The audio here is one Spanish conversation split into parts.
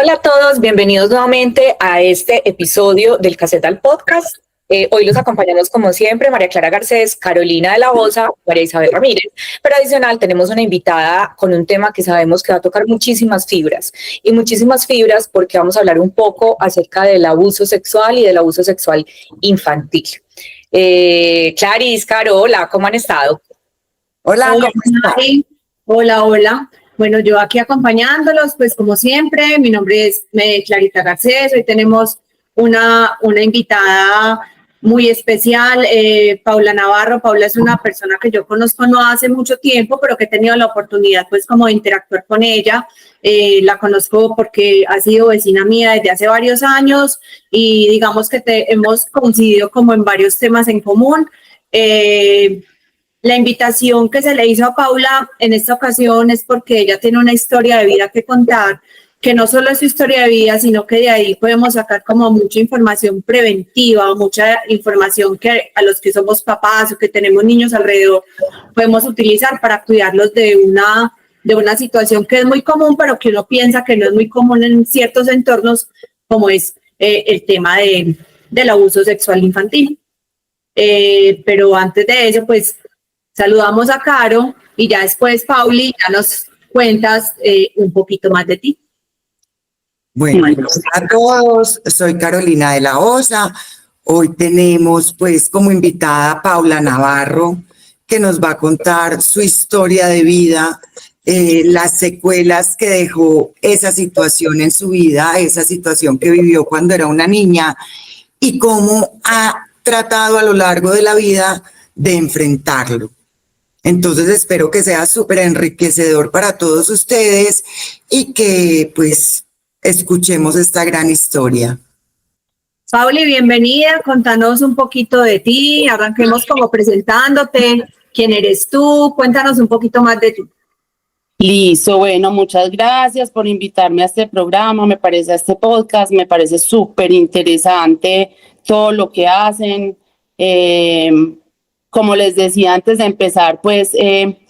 Hola a todos, bienvenidos nuevamente a este episodio del Casetal Podcast. Hoy los acompañamos como siempre María Clara Garcés, Carolina de la Osa, María Isabel Ramírez, pero adicional tenemos una invitada con un tema que sabemos que va a tocar muchísimas fibras porque vamos a hablar un poco acerca del abuso sexual y del abuso sexual infantil. Claris, Caro, hola, ¿cómo han estado? Hola, ¿cómo están? Hola. Bueno, yo aquí acompañándolos, pues como siempre, mi nombre es Clarita Garcés. Hoy tenemos una invitada muy especial, Paula Navarro. Paula es una persona que yo conozco no hace mucho tiempo, pero que he tenido la oportunidad pues como de interactuar con ella. La conozco porque ha sido vecina mía desde hace varios años y digamos que hemos coincidido como en varios temas en común. La invitación que se le hizo a Paula en esta ocasión es porque ella tiene una historia de vida que contar, que no solo es su historia de vida, sino que de ahí podemos sacar como mucha información preventiva, mucha información que a los que somos papás o que tenemos niños alrededor podemos utilizar para cuidarlos de una situación que es muy común, pero que uno piensa que no es muy común en ciertos entornos, como es el tema del abuso sexual infantil. Pero antes de eso, pues saludamos a Caro y ya después, Pauli, ya nos cuentas un poquito más de ti. Bueno, a todos, soy Carolina de la Osa. Hoy tenemos pues como invitada a Paula Navarro, que nos va a contar su historia de vida, las secuelas que dejó esa situación en su vida, esa situación que vivió cuando era una niña y cómo ha tratado a lo largo de la vida de enfrentarlo. Entonces espero que sea súper enriquecedor para todos ustedes y que pues escuchemos esta gran historia. Pauli, bienvenida, contanos un poquito de ti, arranquemos como presentándote, quién eres tú, cuéntanos un poquito más de ti. Listo, bueno, muchas gracias por invitarme a este programa, a este podcast, me parece súper interesante todo lo que hacen. Como les decía antes de empezar, pues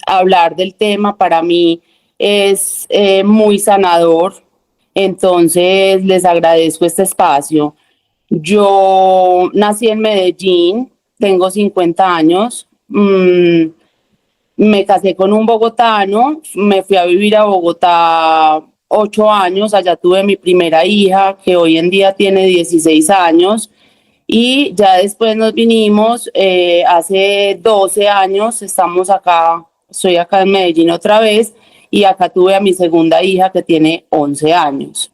hablar del tema para mí es muy sanador, entonces les agradezco este espacio. Yo nací en Medellín, tengo 50 años, me casé con un bogotano, me fui a vivir a Bogotá 8 años, allá tuve mi primera hija que hoy en día tiene 16 años. Y ya después nos vinimos, hace 12 años estamos acá, estoy acá en Medellín otra vez, y acá tuve a mi segunda hija que tiene 11 años.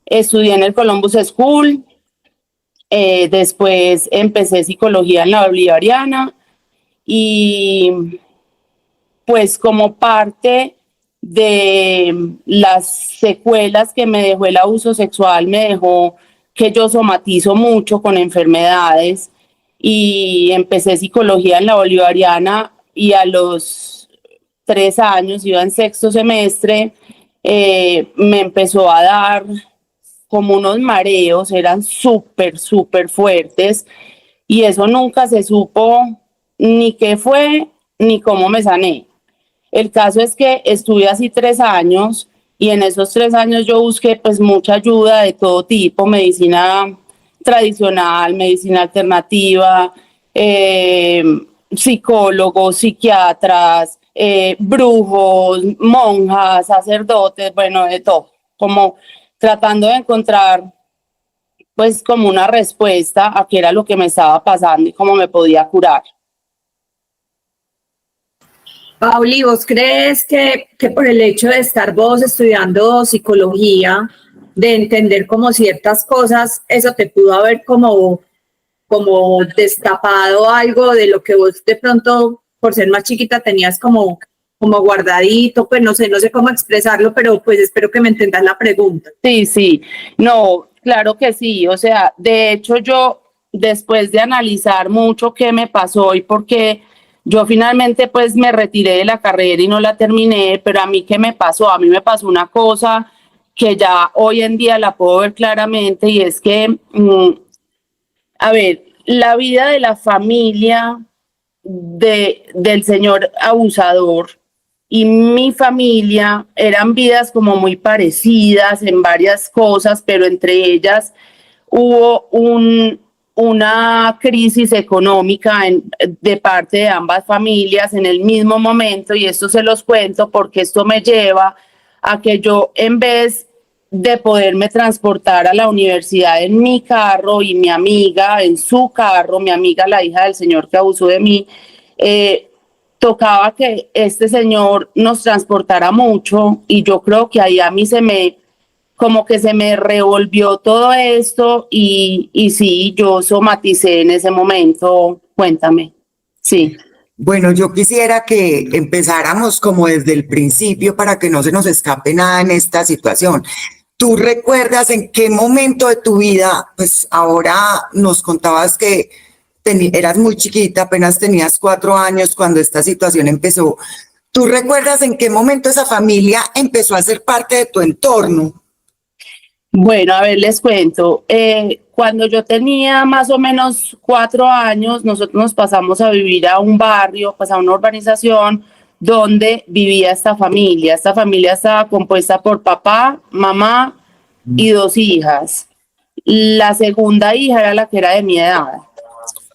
Estudié en el Columbus School, después empecé psicología en la Bolivariana y pues como parte de las secuelas que me dejó el abuso sexual, me dejó que yo somatizo mucho con enfermedades y empecé psicología en la Bolivariana y a los 3 años, iba en sexto semestre, me empezó a dar como unos mareos, eran súper fuertes y eso nunca se supo ni qué fue ni cómo me sané. El caso es que estuve así 3 años y en esos 3 años yo busqué pues mucha ayuda de todo tipo, medicina tradicional, medicina alternativa, psicólogos, psiquiatras, brujos, monjas, sacerdotes, bueno, de todo, como tratando de encontrar pues como una respuesta a qué era lo que me estaba pasando y cómo me podía curar. Pauli, ¿vos crees que por el hecho de estar vos estudiando psicología, de entender como ciertas cosas, eso te pudo haber como destapado algo de lo que vos de pronto, por ser más chiquita, tenías como guardadito? Pues no sé cómo expresarlo, pero pues espero que me entendas la pregunta. Sí, no, claro que sí, o sea, de hecho yo, después de analizar mucho qué me pasó y por qué yo finalmente pues me retiré de la carrera y no la terminé, pero a mí qué me pasó, a mí me pasó una cosa que ya hoy en día la puedo ver claramente y es que, a ver, la vida de la familia del señor abusador y mi familia eran vidas como muy parecidas en varias cosas, pero entre ellas hubo una crisis económica de parte de ambas familias en el mismo momento, y esto se los cuento porque esto me lleva a que yo, en vez de poderme transportar a la universidad en mi carro y mi amiga en su carro, mi amiga, la hija del señor que abusó de mí, tocaba que este señor nos transportara mucho, y yo creo que ahí a mí como que se me revolvió todo esto, y sí, yo somaticé en ese momento. Cuéntame. Sí. Bueno, yo quisiera que empezáramos como desde el principio para que no se nos escape nada en esta situación. ¿Tú recuerdas en qué momento de tu vida, pues ahora nos contabas que eras muy chiquita, apenas tenías 4 años cuando esta situación empezó? ¿Tú recuerdas en qué momento esa familia empezó a ser parte de tu entorno? Bueno, a ver, les cuento. Cuando yo tenía más o menos 4 años, nosotros nos pasamos a vivir a un barrio, pues a una urbanización donde vivía esta familia. Esta familia estaba compuesta por papá, mamá y 2 hijas. La segunda hija era la que era de mi edad.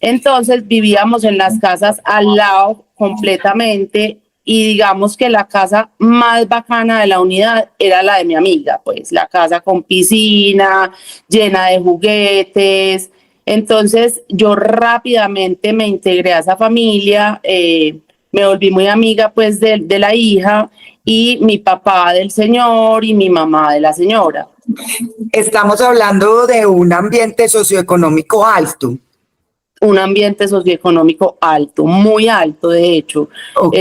Entonces vivíamos en las casas al lado completamente, y digamos que la casa más bacana de la unidad era la de mi amiga, pues la casa con piscina, llena de juguetes. Entonces yo rápidamente me integré a esa familia, me volví muy amiga pues de la hija, y mi papá del señor y mi mamá de la señora. Estamos hablando de un ambiente socioeconómico alto. Un ambiente socioeconómico alto, muy alto, de hecho. Okay.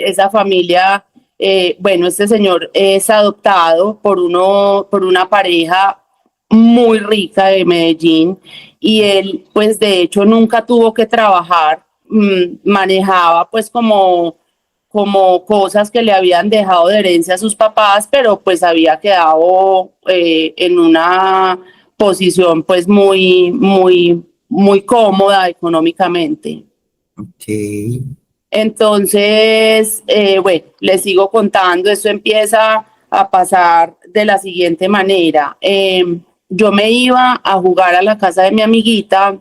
Esa familia, bueno, este señor es adoptado por una pareja muy rica de Medellín, y él, pues de hecho, nunca tuvo que trabajar, manejaba pues como cosas que le habían dejado de herencia a sus papás, pero pues había quedado en una posición pues muy cómoda económicamente. Okay. Entonces, bueno, les sigo contando. Esto empieza a pasar de la siguiente manera. Yo me iba a jugar a la casa de mi amiguita,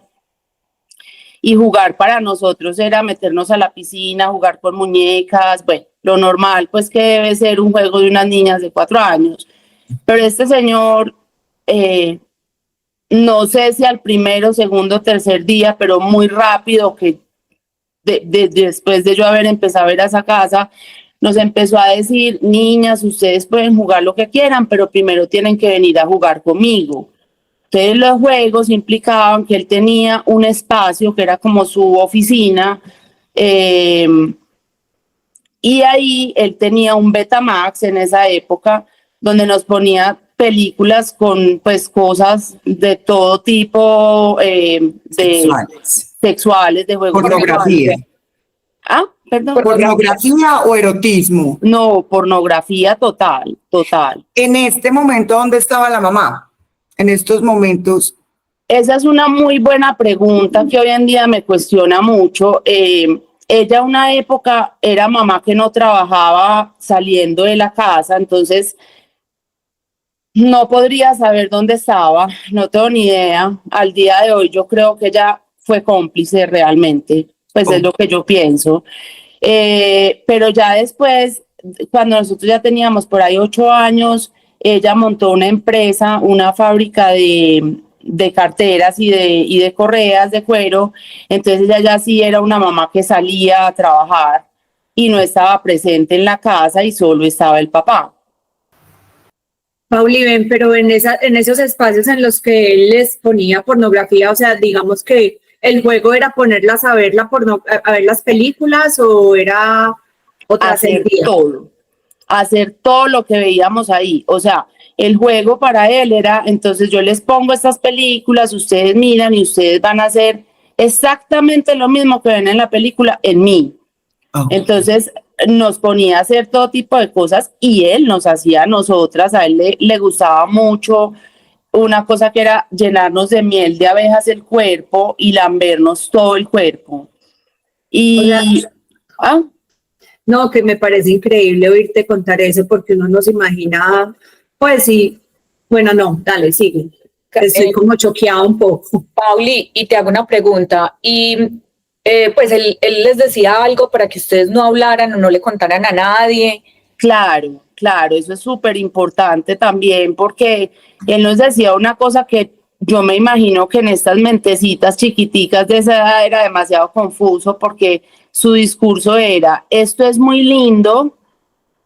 y jugar para nosotros era meternos a la piscina, jugar con muñecas, bueno, lo normal, pues que debe ser un juego de unas niñas de 4 años. Pero este señor, no sé si al primero, segundo, tercer día, pero muy rápido, que después de yo haber empezado a ver a esa casa, nos empezó a decir: niñas, ustedes pueden jugar lo que quieran, pero primero tienen que venir a jugar conmigo. Entonces los juegos implicaban que él tenía un espacio que era como su oficina, y ahí él tenía un Betamax en esa época, donde nos ponía películas con pues cosas de todo tipo, sexuales, de juegos. Pornografía. Ah, perdón. ¿Pornografía o erotismo? No, pornografía total. En este momento, ¿dónde estaba la mamá? En estos momentos. Esa es una muy buena pregunta que hoy en día me cuestiona mucho. Ella una época era mamá que no trabajaba saliendo de la casa, entonces no podría saber dónde estaba, no tengo ni idea. Al día de hoy yo creo que ella fue cómplice realmente, pues es lo que yo pienso. Pero ya después, cuando nosotros ya teníamos por ahí 8 años, ella montó una empresa, una fábrica de carteras y de correas de cuero. Entonces ella ya sí era una mamá que salía a trabajar y no estaba presente en la casa, y solo estaba el papá. Pauli, ven, pero en esos espacios en los que él les ponía pornografía, o sea, digamos que el juego era ponerlas a ver a ver las películas, o era otra hacer todo lo que veíamos ahí. O sea, el juego para él era: entonces yo les pongo estas películas, ustedes miran y ustedes van a hacer exactamente lo mismo que ven en la película en mí. Entonces nos ponía a hacer todo tipo de cosas, y él nos hacía a nosotras. A él le gustaba mucho una cosa que era llenarnos de miel de abejas el cuerpo y lambernos todo el cuerpo. Y... No, que me parece increíble oírte contar eso porque uno no se imagina, pues sí, bueno, no, dale, sigue. Estoy como choqueada un poco. Pauli, y te hago una pregunta. Y pues él les decía algo para que ustedes no hablaran o no le contaran a nadie. Claro, claro, eso es súper importante también porque él nos decía una cosa que yo me imagino que en estas mentecitas chiquiticas de esa edad era demasiado confuso porque su discurso era, esto es muy lindo,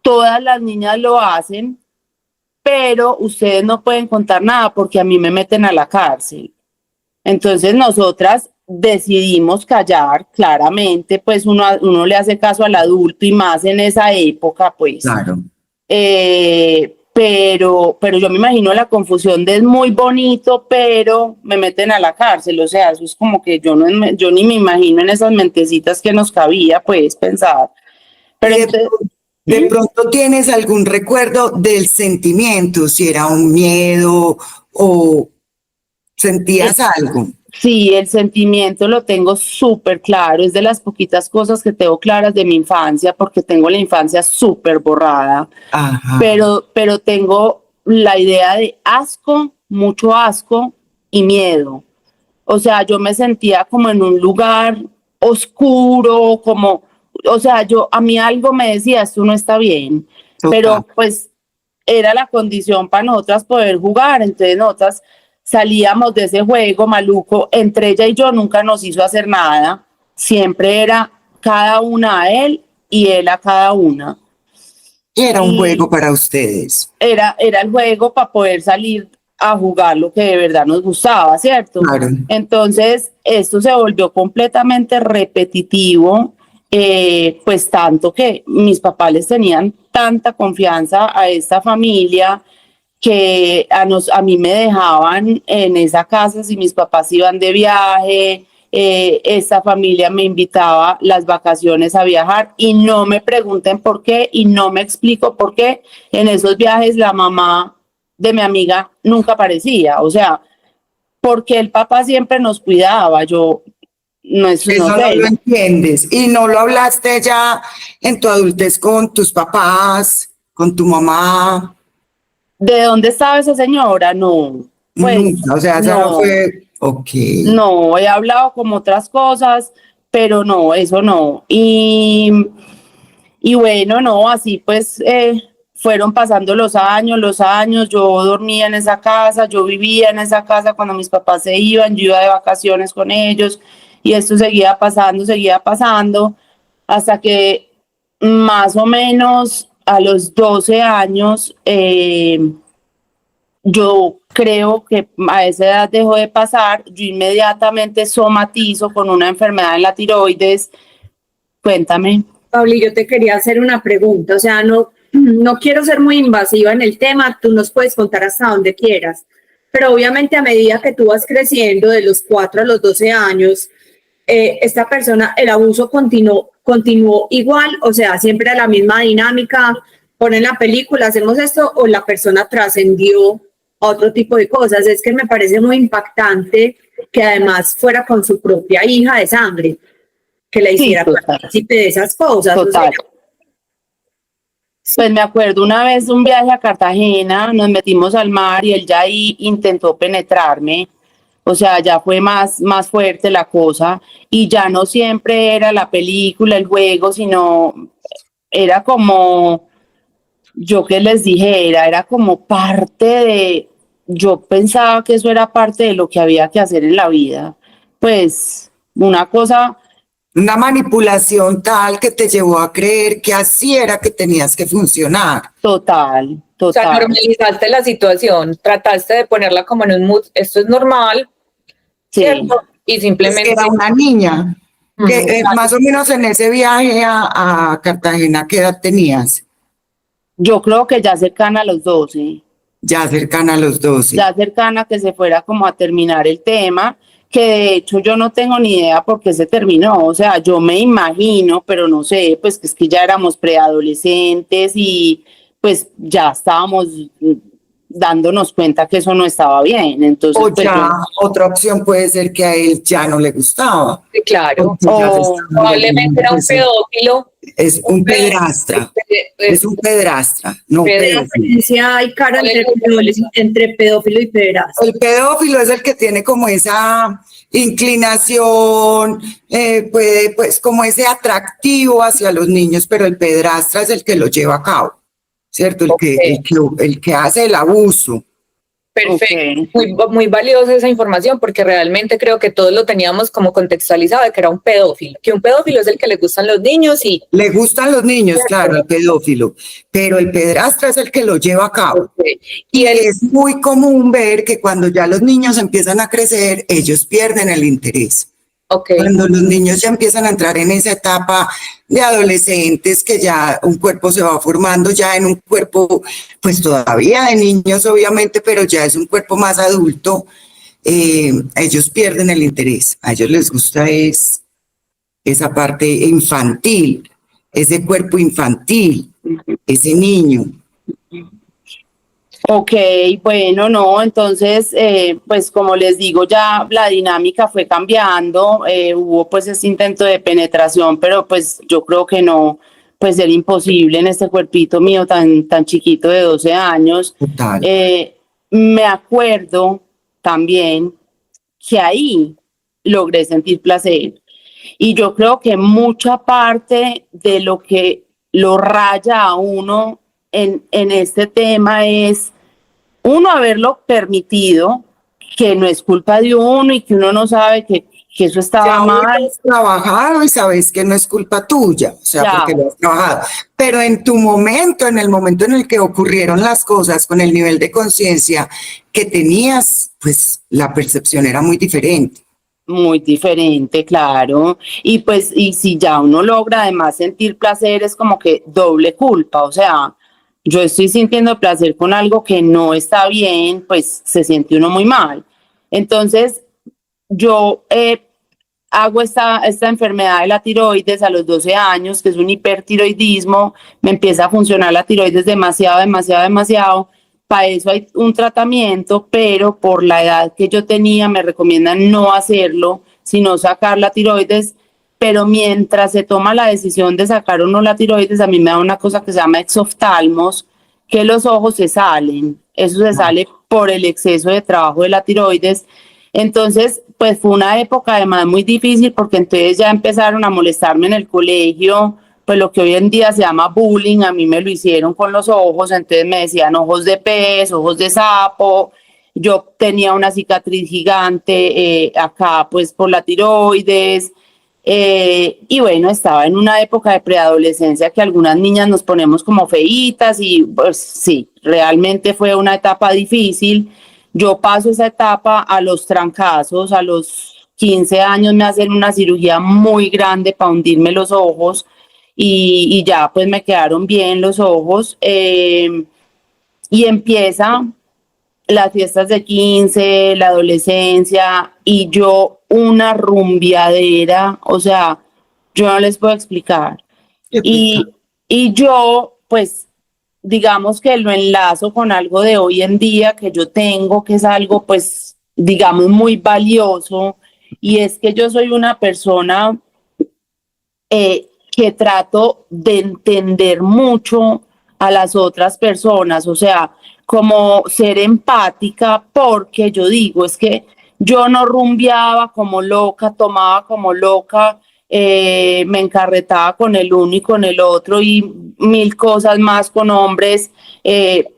todas las niñas lo hacen, pero ustedes no pueden contar nada porque a mí me meten a la cárcel. Entonces nosotras decidimos callar, claramente, pues uno le hace caso al adulto y más en esa época, pues. Claro. Pero yo me imagino la confusión de es muy bonito, pero me meten a la cárcel, o sea, eso es como que yo ni me imagino en esas mentecitas que nos cabía, pues, pensar. Pero de pronto tienes algún recuerdo del sentimiento, si era un miedo o sentías algo. Sí, el sentimiento lo tengo súper claro, es de las poquitas cosas que tengo claras de mi infancia, porque tengo la infancia súper borrada, Ajá. pero tengo la idea de asco, mucho asco y miedo. O sea, yo me sentía como en un lugar oscuro, como, o sea, a mí algo me decía, esto no está bien, pero pues era la condición para nosotras poder jugar, entonces nosotras salíamos de ese juego maluco, entre ella y yo nunca nos hizo hacer nada, siempre era cada una a él y él a cada una. Era un juego para ustedes. Era el juego para poder salir a jugar lo que de verdad nos gustaba, ¿cierto? Claro. Entonces, esto se volvió completamente repetitivo, pues tanto que mis papás les tenían tanta confianza a esta familia que a mí me dejaban en esa casa si mis papás iban de viaje, esta familia me invitaba las vacaciones a viajar y no me pregunten por qué y no me explico por qué en esos viajes la mamá de mi amiga nunca aparecía, o sea, porque el papá siempre nos cuidaba, yo no sé. No lo entiendes y no lo hablaste ya en tu adultez con tus papás, con tu mamá. ¿De dónde estaba esa señora? No. Pues, nunca, o sea, no fue, ok. No, he hablado como otras cosas, pero no, eso no. Y bueno, no, así pues fueron pasando los años, yo dormía en esa casa, yo vivía en esa casa cuando mis papás se iban, yo iba de vacaciones con ellos y esto seguía pasando, hasta que más o menos a los 12 años, yo creo que a esa edad dejó de pasar, yo inmediatamente somatizo con una enfermedad en la tiroides. Cuéntame. Pauli, yo te quería hacer una pregunta, o sea, no quiero ser muy invasiva en el tema, tú nos puedes contar hasta donde quieras, pero obviamente a medida que tú vas creciendo de los 4 a los 12 años, esta persona, el abuso continuó igual, o sea, siempre era la misma dinámica, ponen la película, hacemos esto, o la persona trascendió a otro tipo de cosas. Es que me parece muy impactante que además fuera con su propia hija de sangre, que le hiciera partícipe de esas cosas. Total. O sea, pues me acuerdo una vez de un viaje a Cartagena, nos metimos al mar y él ya ahí intentó penetrarme, o sea, ya fue más fuerte la cosa y ya no siempre era la película, el juego, sino era como, yo que les dijera, era como parte de, yo pensaba que eso era parte de lo que había que hacer en la vida, pues una cosa. Una manipulación tal que te llevó a creer que así era que tenías que funcionar. Total. O sea, normalizaste la situación, trataste de ponerla como en un mood, esto es normal, sí. ¿cierto? Y simplemente... Era una niña, que más o menos en ese viaje a Cartagena, ¿qué edad tenías? Yo creo que ya cercana a los 12. Ya cercana a los 12. Ya cercana que se fuera como a terminar el tema, que de hecho yo no tengo ni idea por qué se terminó, o sea, yo me imagino, pero no sé, pues que es que ya éramos preadolescentes y pues ya estábamos dándonos cuenta que eso no estaba bien, entonces... O ya otra opción puede ser que a él ya no le gustaba. Sí, claro, o probablemente era un pedófilo Es un pedrastra. Es un pedrastra, no ¿Qué pedófilo. diferencia hay, Caro, entre pedófilo y pederasta? El pedófilo es el que tiene como esa inclinación, puede, pues, como ese atractivo hacia los niños, pero el pedrastra es el que lo lleva a cabo, ¿cierto? El que hace el abuso. Perfecto, muy valiosa esa información porque realmente creo que todos lo teníamos como contextualizado de que era un pedófilo, que un pedófilo es el que le gustan los niños y... Le gustan los niños, claro, el pedófilo, pero el pedrastra es el que lo lleva a cabo. Y es muy común ver que cuando ya los niños empiezan a crecer, ellos pierden el interés. Cuando los niños ya empiezan a entrar en esa etapa de adolescentes, que ya un cuerpo se va formando ya en un cuerpo, pues todavía de niños obviamente, pero ya es un cuerpo más adulto, ellos pierden el interés. A ellos les gusta esa parte infantil, ese cuerpo infantil, ese niño. Ok, bueno, no, entonces, pues como les digo, ya la dinámica fue cambiando, hubo pues ese intento de penetración, pero pues yo creo que no, pues era imposible en este cuerpito mío tan chiquito de 12 años. Total. Me acuerdo también que ahí logré sentir placer y yo creo que mucha parte de lo que lo raya a uno en este tema es uno haberlo permitido, que no es culpa de uno y que uno no sabe que eso estaba mal. Has trabajado y sabes que no es culpa tuya, o sea, porque lo has trabajado. Pero en tu momento, en el momento en el que ocurrieron las cosas, con el nivel de conciencia que tenías, pues la percepción era muy diferente. Muy diferente, claro. Y pues, y si ya uno logra además sentir placer, es como que doble culpa, o sea, yo estoy sintiendo placer con algo que no está bien, pues se siente uno muy mal. Entonces, yo hago esta enfermedad de la tiroides a los 12 años, que es un hipertiroidismo, me empieza a funcionar la tiroides demasiado. Para eso hay un tratamiento, pero por la edad que yo tenía me recomiendan no hacerlo, sino sacar la tiroides. Pero mientras se toma la decisión de sacar o no la tiroides, a mí me da una cosa que se llama exoftalmos, que los ojos se salen. Eso se sale por el exceso de trabajo de la tiroides. Entonces, pues fue una época además muy difícil porque entonces ya empezaron a molestarme en el colegio, pues lo que hoy en día se llama bullying, a mí me lo hicieron con los ojos, entonces me decían ojos de pez, ojos de sapo. Yo tenía una cicatriz gigante acá, pues por la tiroides. Y bueno, estaba en una época de preadolescencia que algunas niñas nos ponemos como feitas y pues sí, realmente fue una etapa difícil. Yo paso esa etapa a los trancazos, a los 15 años me hacen una cirugía muy grande para hundirme los ojos y ya pues me quedaron bien los ojos y empieza las fiestas de 15, la adolescencia y yo una rumbiadera, o sea, yo no les puedo explicar. Y yo, pues, digamos que lo enlazo con algo de hoy en día que yo tengo, que es algo, pues, digamos, muy valioso, y es que yo soy una persona que trato de entender mucho a las otras personas, o sea, como ser empática, porque yo digo, es que yo no rumbeaba como loca, tomaba como loca, me encarretaba con el uno y con el otro y mil cosas más con hombres,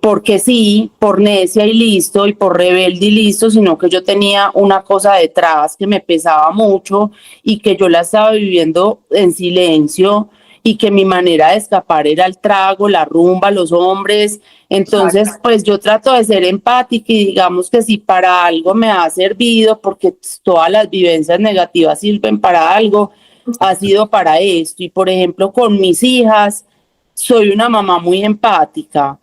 porque sí, por necia y listo, y por rebelde y listo, sino que yo tenía una cosa detrás que me pesaba mucho y que yo la estaba viviendo en silencio y que mi manera de escapar era el trago, la rumba, los hombres. Entonces, pues yo trato de ser empática y digamos que si para algo me ha servido, porque todas las vivencias negativas sirven para algo, ha sido para esto. Y por ejemplo, con mis hijas, soy una mamá muy empática,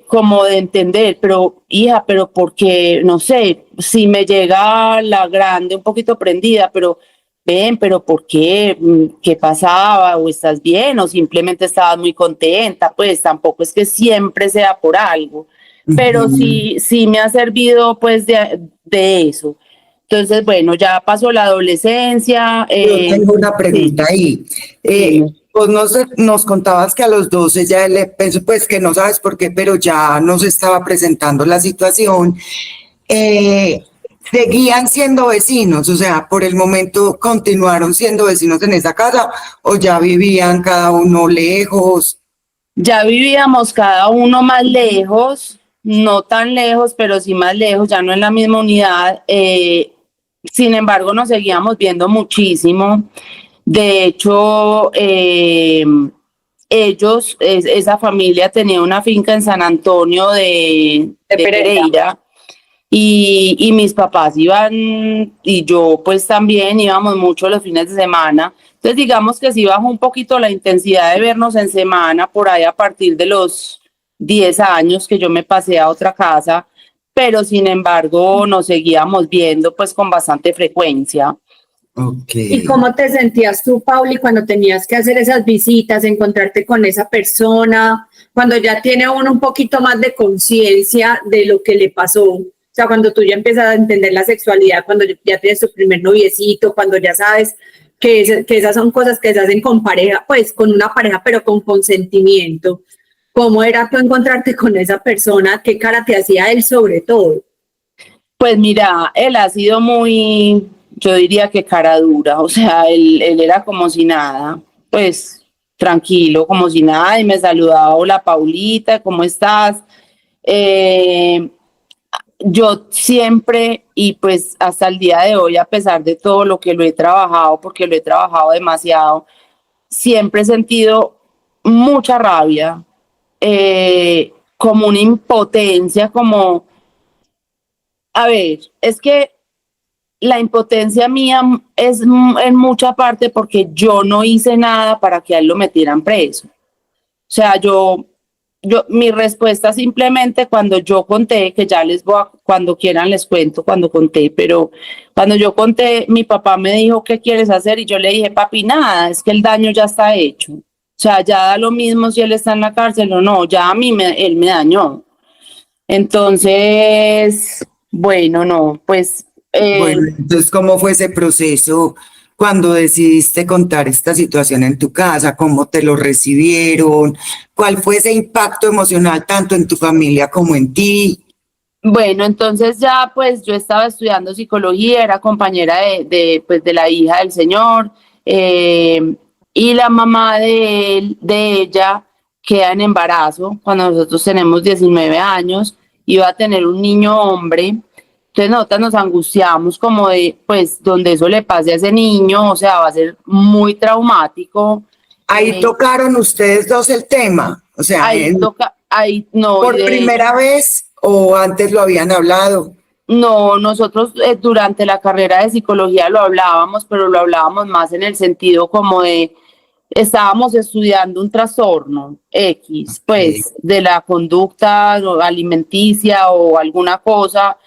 como de entender, pero hija, pero porque, no sé, si me llega la grande un poquito prendida, pero ven, pero ¿por qué? ¿Qué pasaba? ¿O estás bien? ¿O simplemente estabas muy contenta? Pues tampoco es que siempre sea por algo, pero sí me ha servido pues de eso. Entonces, bueno, ya pasó la adolescencia. Yo tengo una pregunta ahí. vos nos contabas que a los 12 ya le pensó, pues que no sabes por qué, pero ya nos estaba presentando la situación. ¿Seguían siendo vecinos? O sea, por el momento continuaron siendo vecinos en esa casa o ya vivían cada uno lejos. Ya vivíamos cada uno más lejos, no tan lejos, pero sí más lejos, ya no en la misma unidad. Sin embargo, nos seguíamos viendo muchísimo. De hecho, esa familia tenía una finca en San Antonio de Pereira. Y mis papás iban, y yo pues también íbamos mucho los fines de semana. Entonces digamos que sí bajó un poquito la intensidad de vernos en semana, por ahí a partir de los 10 años que yo me pasé a otra casa, pero sin embargo nos seguíamos viendo pues con bastante frecuencia. Okay. ¿Y cómo te sentías tú, Pauli, cuando tenías que hacer esas visitas, encontrarte con esa persona, cuando ya tiene uno un poquito más de conciencia de lo que le pasó? O sea, cuando tú ya empiezas a entender la sexualidad, cuando ya tienes tu primer noviecito, cuando ya sabes que esas son cosas que se hacen con pareja, pues con una pareja, pero con consentimiento. ¿Cómo era tú encontrarte con esa persona? ¿Qué cara te hacía él sobre todo? Pues mira, él ha sido muy, yo diría que cara dura, o sea, él era como si nada, pues tranquilo, como si nada, y me saludaba, hola Paulita, ¿cómo estás? Yo siempre, y pues hasta el día de hoy, a pesar de todo lo que lo he trabajado, porque lo he trabajado demasiado, siempre he sentido mucha rabia, como una impotencia, como, a ver, es que la impotencia mía es en mucha parte porque yo no hice nada para que a él lo metieran preso. O sea, mi respuesta simplemente cuando yo conté, que ya les voy a, cuando quieran les cuento cuando conté, pero cuando yo conté, mi papá me dijo, ¿qué quieres hacer? Y yo le dije, papi, nada, es que el daño ya está hecho. O sea, ya da lo mismo si él está en la cárcel o no, ya a mí él me dañó. Entonces, bueno, no, pues... Bueno, entonces, ¿cómo fue ese proceso cuando decidiste contar esta situación en tu casa? ¿Cómo te lo recibieron? ¿Cuál fue ese impacto emocional tanto en tu familia como en ti? Bueno, entonces ya pues yo estaba estudiando psicología, era compañera pues, de la hija del señor, y la mamá de ella queda en embarazo cuando nosotros tenemos 19 años, iba a tener un niño hombre. Entonces nosotros nos angustiamos como de, pues, donde eso le pase a ese niño, o sea, va a ser muy traumático. Ahí tocaron ustedes dos el tema, o sea, Ahí no. ¿por primera vez o antes lo habían hablado? No, nosotros durante la carrera de psicología lo hablábamos, pero lo hablábamos más en el sentido como de, estábamos estudiando un trastorno X, pues, de la conducta alimenticia o alguna cosa.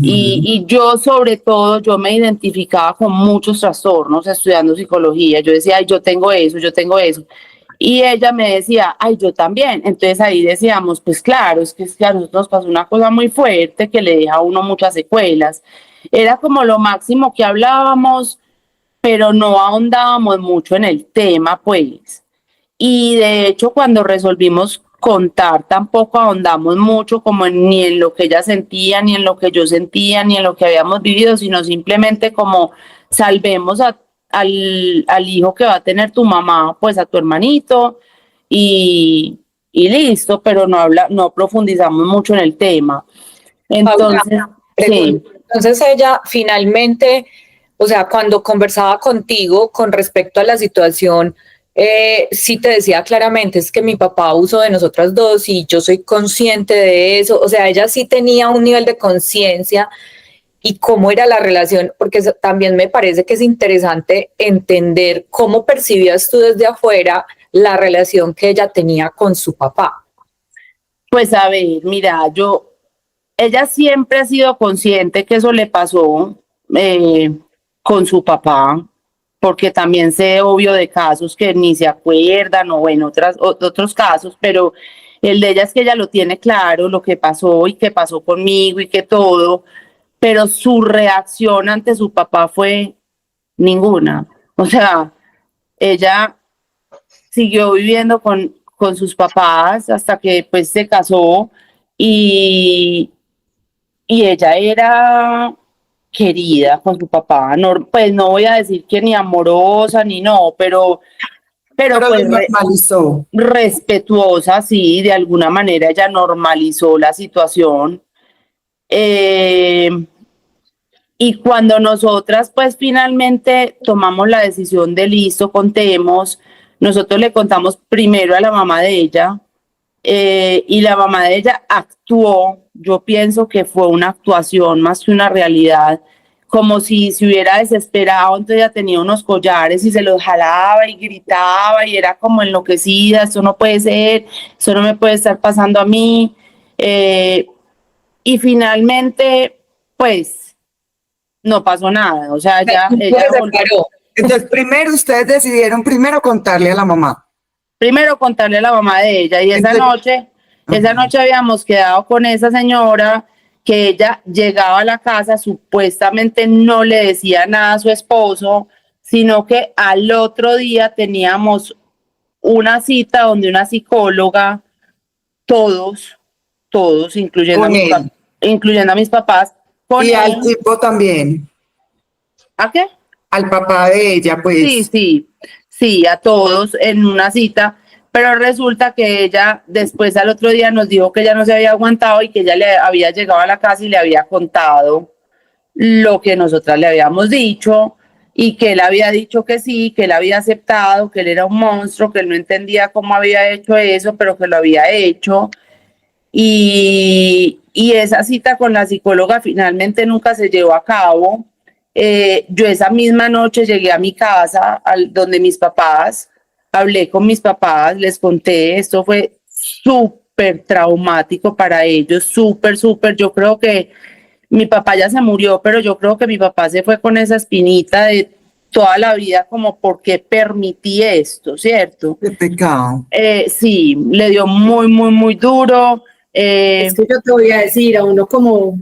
Y yo sobre todo, yo me identificaba con muchos trastornos estudiando psicología. Yo decía, ay, yo tengo eso, yo tengo eso. Y ella me decía, ay, yo también. Entonces ahí decíamos, pues claro, es que a nosotros nos pasó una cosa muy fuerte que le deja a uno muchas secuelas. Era como lo máximo que hablábamos, pero no ahondábamos mucho en el tema, pues. Y de hecho, cuando resolvimos contar, tampoco ahondamos mucho como ni en lo que ella sentía, ni en lo que yo sentía, ni en lo que habíamos vivido, sino simplemente como salvemos al hijo que va a tener tu mamá, pues a tu hermanito, y listo, pero no profundizamos mucho en el tema. Entonces, sí. Entonces ella finalmente, o sea, cuando conversaba contigo con respecto a la situación, sí te decía claramente, es que mi papá abusó de nosotras dos y yo soy consciente de eso. O sea, ella sí tenía un nivel de conciencia y cómo era la relación, porque también me parece que es interesante entender cómo percibías tú desde afuera la relación que ella tenía con su papá. Pues a ver, mira, ella siempre ha sido consciente que eso le pasó con su papá, porque también sé, obvio, de casos que ni se acuerdan, o bueno, otros casos, pero el de ella es que ella lo tiene claro, lo que pasó y que pasó conmigo y que todo, pero su reacción ante su papá fue ninguna. O sea, ella siguió viviendo con sus papás hasta que pues se casó y, y ella era querida con su papá. No, pues no voy a decir que ni amorosa ni no, pero Pero pues lo normalizó. respetuosa, sí, de alguna manera ella normalizó la situación. Eh, y cuando nosotras pues finalmente tomamos la decisión de listo, contemos, nosotros le contamos primero a la mamá de ella y la mamá de ella actuó, yo pienso que fue una actuación más que una realidad, como si se hubiera desesperado, entonces ella tenía unos collares y se los jalaba y gritaba y era como enloquecida, esto no puede ser, esto no me puede estar pasando a mí. Y finalmente, pues, no pasó nada, o sea, ella Se separó. Entonces, primero ustedes decidieron primero contarle a la mamá. primero contarle a la mamá de ella y esa noche habíamos quedado con esa señora que ella llegaba a la casa, supuestamente no le decía nada a su esposo, sino que al otro día teníamos una cita donde una psicóloga, todos, Con él. incluyendo a mis papás, con Y al él. tipo también, ¿A qué? al papá de ella, Sí, pues. sí, a todos en una cita, pero resulta que ella después al otro día nos dijo que ella no se había aguantado y que ella le había llegado a la casa y le había contado lo que nosotras le habíamos dicho y que él había dicho que sí, que él había aceptado, que él era un monstruo, que él no entendía cómo había hecho eso, pero que lo había hecho. Y esa cita con la psicóloga finalmente nunca se llevó a cabo. Yo esa misma noche llegué a mi casa, donde mis papás, hablé con mis papás, les conté, esto fue súper traumático para ellos, súper. Yo creo que mi papá ya se murió, pero yo creo que mi papá se fue con esa espinita de toda la vida, como por qué permití esto, ¿cierto? Qué pecado. Sí, le dio muy duro. Es que yo te voy a decir a uno como,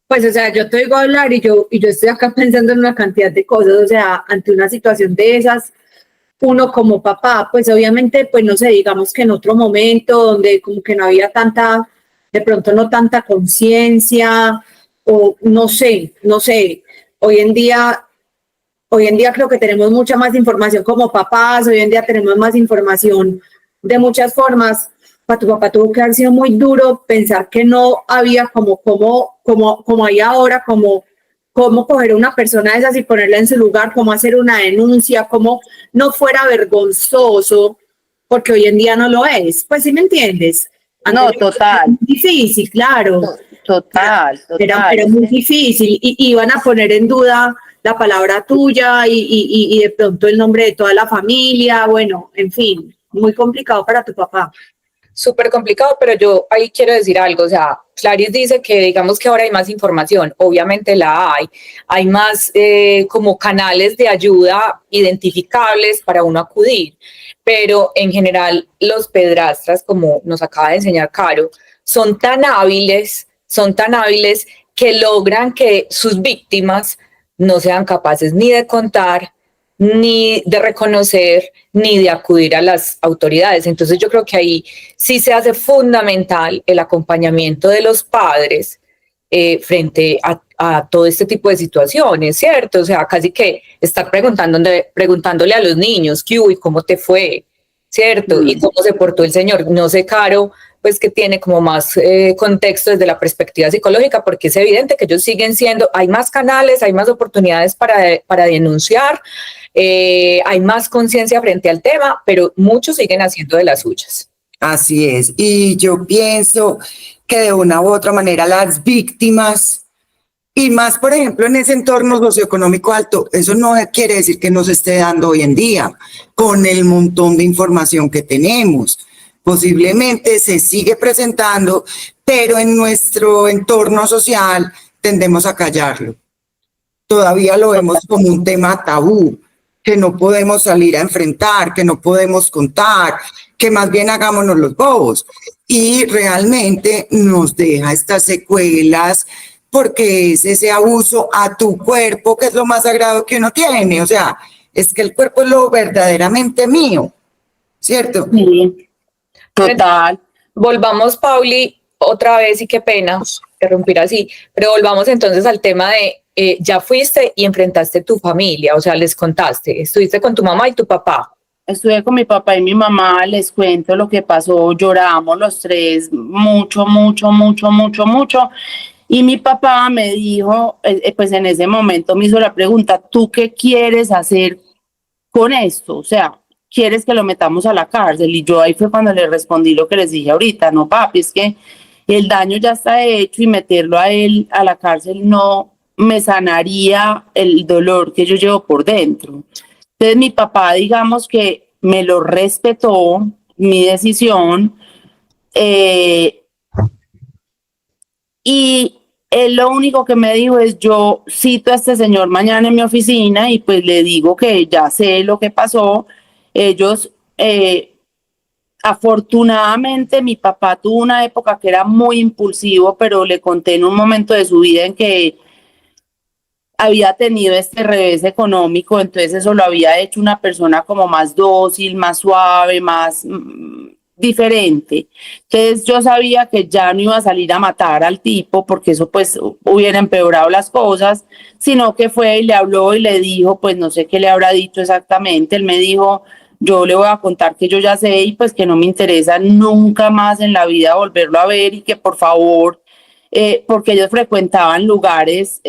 pues, o sea, yo te oigo hablar y yo estoy acá pensando en una cantidad de cosas, o sea, ante una situación de esas, uno como papá, pues obviamente, pues no sé, digamos que en otro momento donde como que no había tanta, de pronto no tanta conciencia, o no sé, hoy en día creo que tenemos mucha más información como papás, hoy en día tenemos más información de muchas formas. Para tu papá tuvo que haber sido muy duro pensar que no había como hay ahora, cómo coger a una persona de esas y ponerla en su lugar, cómo hacer una denuncia, cómo no fuera vergonzoso, porque hoy en día no lo es. Pues sí me entiendes. No, total. Muy difícil, claro. Total. Era muy difícil y iban a poner en duda la palabra tuya y de pronto el nombre de toda la familia. Bueno, en fin, muy complicado para tu papá. Súper complicado, pero yo ahí quiero decir algo, o sea, Clarice dice que digamos que ahora hay más información, obviamente la hay más como canales de ayuda identificables para uno acudir, pero en general los pedrastras, como nos acaba de enseñar Caro, son tan hábiles que logran que sus víctimas no sean capaces ni de contar, ni de reconocer, ni de acudir a las autoridades. Entonces yo creo que ahí sí se hace fundamental el acompañamiento de los padres frente a todo este tipo de situaciones, ¿cierto? O sea, casi que estar preguntándole a los niños, ¿qué hubo y cómo te fue? ¿Cierto? Y cómo se portó el señor. No sé, Caro, pues que tiene como más contexto desde la perspectiva psicológica, porque es evidente que ellos siguen siendo, hay más canales, hay más oportunidades para denunciar, hay más conciencia frente al tema, pero muchos siguen haciendo de las suyas. Así es. Y yo pienso que de una u otra manera las víctimas, y más, por ejemplo, en ese entorno socioeconómico alto, eso no quiere decir que no se esté dando hoy en día, con el montón de información que tenemos. Posiblemente se sigue presentando, pero en nuestro entorno social tendemos a callarlo. Todavía lo vemos como un tema tabú, que no podemos salir a enfrentar, que no podemos contar, que más bien hagámonos los bobos. Y realmente nos deja estas secuelas, porque es ese abuso a tu cuerpo que es lo más sagrado que uno tiene. O sea, es que el cuerpo es lo verdaderamente mío. ¿cierto? Sí, total. Volvamos, Pauli, otra vez, y qué pena interrumpir así, pero volvamos entonces al tema de ya fuiste y enfrentaste tu familia, o sea, les contaste, estuviste con tu mamá y tu papá. Estuve con mi papá y mi mamá, les cuento lo que pasó, lloramos los tres mucho, mucho, mucho, mucho, mucho. Y mi papá me dijo, pues en ese momento me hizo la pregunta, ¿tú qué quieres hacer con esto? O sea, ¿quieres que lo metamos a la cárcel? Y yo ahí fue cuando le respondí lo que les dije ahorita, no papi, es que el daño ya está hecho y meterlo a él a la cárcel no me sanaría el dolor que yo llevo por dentro. Entonces mi papá, digamos que me lo respetó, mi decisión, y él lo único que me dijo es, yo cito a este señor mañana en mi oficina y pues le digo que ya sé lo que pasó. Ellos, afortunadamente, mi papá tuvo una época que era muy impulsivo, pero le conté en un momento de su vida en que había tenido este revés económico, entonces eso lo había hecho una persona como más dócil, más suave, más diferente. Entonces yo sabía que ya no iba a salir a matar al tipo porque eso pues hubiera empeorado las cosas, sino que fue y le habló y le dijo, pues no sé qué le habrá dicho exactamente, él me dijo, yo le voy a contar que yo ya sé y pues que no me interesa nunca más en la vida volverlo a ver y que por favor, porque ellos frecuentaban lugares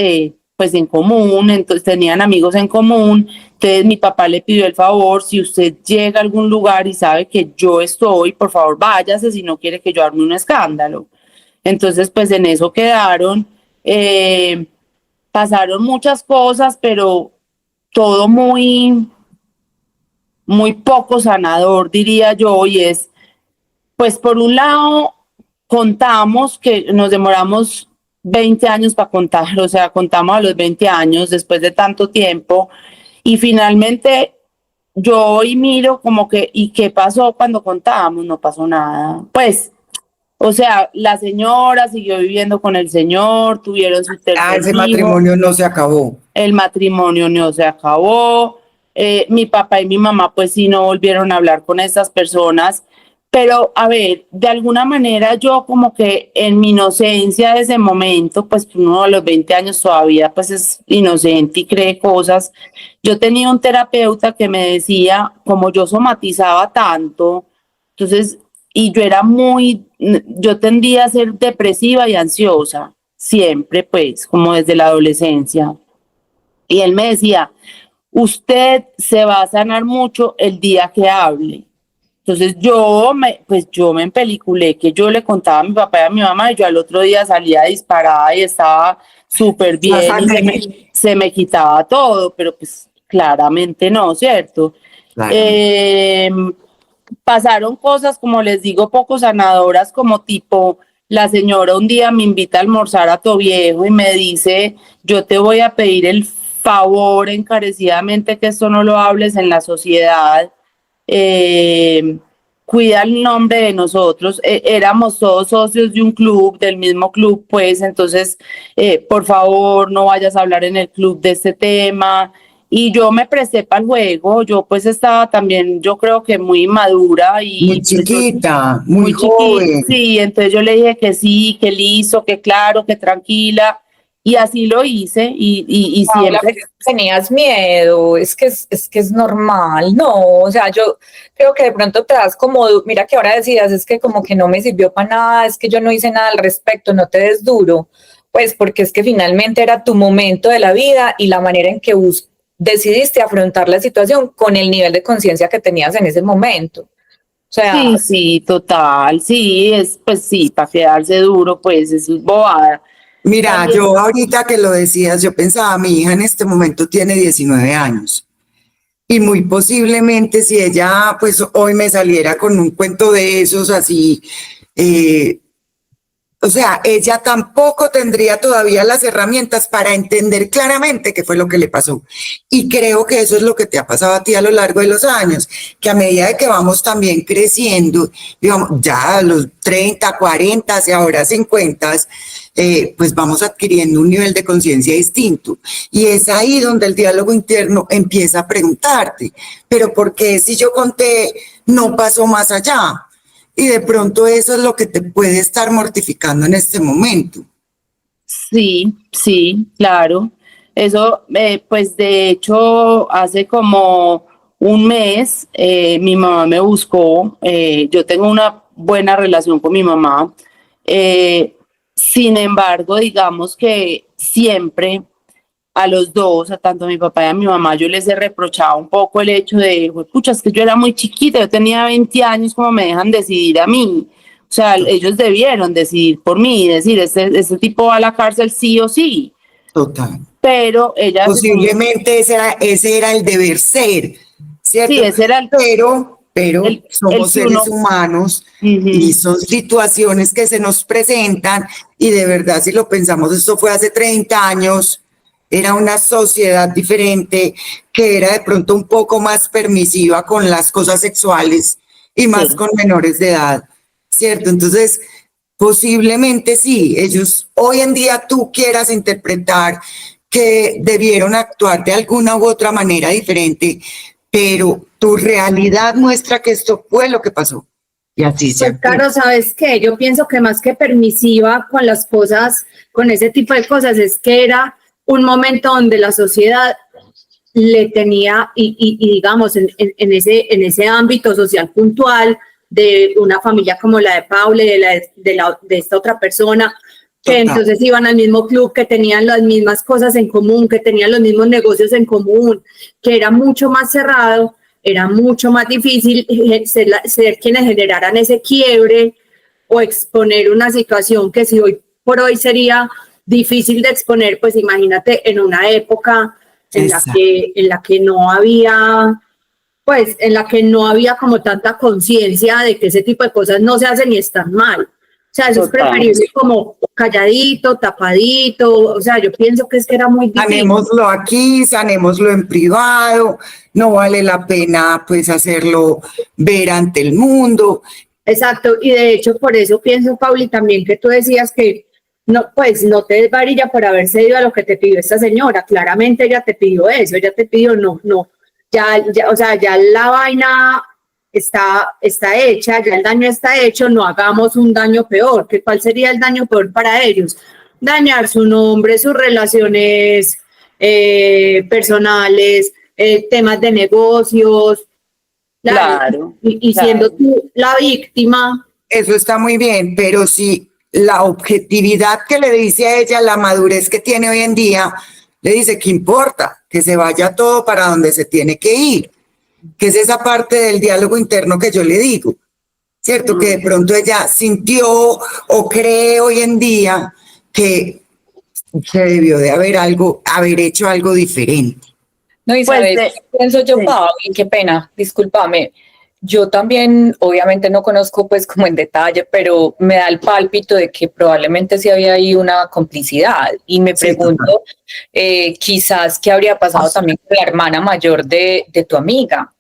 pues en común, entonces tenían amigos en común, entonces mi papá le pidió el favor, si usted llega a algún lugar y sabe que yo estoy, por favor váyase si no quiere que yo arme un escándalo. Entonces pues en eso quedaron, pasaron muchas cosas, pero todo muy, muy poco sanador, diría yo, y es, pues por un lado, contamos que nos demoramos 20 años para contar, o sea, contamos a los 20 años después de tanto tiempo y finalmente yo hoy miro como que, ¿y qué pasó cuando contábamos? No pasó nada. Pues, o sea, la señora siguió viviendo con el señor, tuvieron su tercer Ese hijo, matrimonio no se acabó. el matrimonio no se acabó, mi papá y mi mamá pues sí no volvieron a hablar con estas personas, pero a ver, de alguna manera yo como que en mi inocencia de ese momento, pues uno a los 20 años todavía pues es inocente y cree cosas, yo tenía un terapeuta que me decía, como yo somatizaba tanto, entonces, y yo era muy, yo tendía a ser depresiva y ansiosa, siempre pues, como desde la adolescencia. Y él me decía, usted se va a sanar mucho el día que hable. Entonces pues yo me empeliculé que yo le contaba a mi papá y a mi mamá y yo al otro día salía disparada y estaba súper bien y se me quitaba todo, pero pues claramente no, ¿cierto? Claro. Pasaron cosas, como les digo, poco sanadoras, como tipo, la señora un día me invita a almorzar a Toviejo y me dice, yo te voy a pedir el favor encarecidamente que esto no lo hables en la sociedad, cuida el nombre de nosotros, éramos todos socios de un club, del mismo club, pues entonces, por favor, no vayas a hablar en el club de este tema. Y yo me presté para el juego, yo pues estaba también, yo creo que muy madura y Muy chiquita, muy chiquita, joven. sí, entonces yo le dije que sí, que listo, que claro, que tranquila, y así lo hice, y Paula, siempre... tenías miedo, es que es normal, no, o sea, yo creo que de pronto te das como, mira que ahora decías, es que como que no me sirvió para nada, es que yo no hice nada al respecto, no te des duro, pues porque es que finalmente era tu momento de la vida y la manera en que decidiste afrontar la situación con el nivel de conciencia que tenías en ese momento. O sea, Sí, sí, total, sí, es, pues sí, para quedarse duro, pues es bobada. Mira, También, yo ahorita que lo decías, yo pensaba, mi hija en este momento tiene 19 años y muy posiblemente si ella pues hoy me saliera con un cuento de esos así, o sea, ella tampoco tendría todavía las herramientas para entender claramente qué fue lo que le pasó. Y creo que eso es lo que te ha pasado a ti a lo largo de los años, que a medida de que vamos también creciendo, digamos, ya a los 30, 40 y ahora 50, pues vamos adquiriendo un nivel de conciencia distinto. Y es ahí donde el diálogo interno empieza a preguntarte, pero ¿por qué si yo conté no pasó más allá? Y de pronto eso es lo que te puede estar mortificando en este momento. Sí, sí, claro. Eso, pues de hecho, hace como un mes mi mamá me buscó. Yo tengo una buena relación con mi mamá. Sin embargo, digamos que siempre a los dos, a tanto a mi papá y a mi mamá, yo les he reprochado un poco el hecho de, pucha, es que yo era muy chiquita, yo tenía 20 años, ¿cómo me dejan decidir a mí? O sea, ellos debieron decidir por mí, decir, este tipo va a la cárcel sí o sí. Total. Pero ella... Posiblemente ese era el deber ser, ¿cierto? Sí, ese era el... Pero somos seres humanos y son situaciones que se nos presentan y de verdad, si lo pensamos, esto fue hace 30 años, era una sociedad diferente que era de pronto un poco más permisiva con las cosas sexuales y más con menores de edad, ¿cierto? Entonces, posiblemente sí, ellos hoy en día tú quieras interpretar que debieron actuar de alguna u otra manera diferente, pero tu realidad muestra que esto fue lo que pasó. Y así se Pues claro, ¿sabes qué? Yo pienso que más que permisiva con las cosas, con ese tipo de cosas, es que era un momento donde la sociedad le tenía, y digamos, en ese ámbito social puntual de una familia como la de Paula y de esta otra persona, que entonces iban al mismo club, que tenían las mismas cosas en común, que tenían los mismos negocios en común, que era mucho más cerrado, era mucho más difícil ser quienes generaran ese quiebre o exponer una situación que si hoy por hoy sería difícil de exponer, pues imagínate en una época en la que no había, pues en la que no había como tanta conciencia de que ese tipo de cosas no se hacen y están mal. O sea, eso es preferible como calladito, tapadito. O sea, yo pienso que es que era muy difícil. Sanémoslo aquí, sanémoslo en privado, no vale la pena pues hacerlo ver ante el mundo. Exacto, y de hecho por eso pienso, Pauli, también que tú decías que no, pues no te des varilla por haber cedido a lo que te pidió esta señora. Claramente ella te pidió eso, ella te pidió no, ya, o sea, ya la vaina está hecha, ya el daño está hecho, no hagamos un daño peor. ¿Cuál sería el daño peor para ellos? Dañar su nombre, sus relaciones personales, temas de negocios. Claro. Y siendo tú la víctima. Eso está muy bien, pero si la objetividad que le dice a ella, la madurez que tiene hoy en día, le dice que importa, que se vaya todo para donde se tiene que ir, que es esa parte del diálogo interno que yo le digo, ¿cierto? Que de pronto ella sintió o cree hoy en día que debió de haber hecho algo diferente. No, y sabes, pienso yo, Pau, y qué pena, discúlpame. Yo también, obviamente no conozco pues como en detalle, pero me da el pálpito de que probablemente sí había ahí una complicidad. Y me pregunto, quizás qué habría pasado también con la hermana mayor de tu amiga,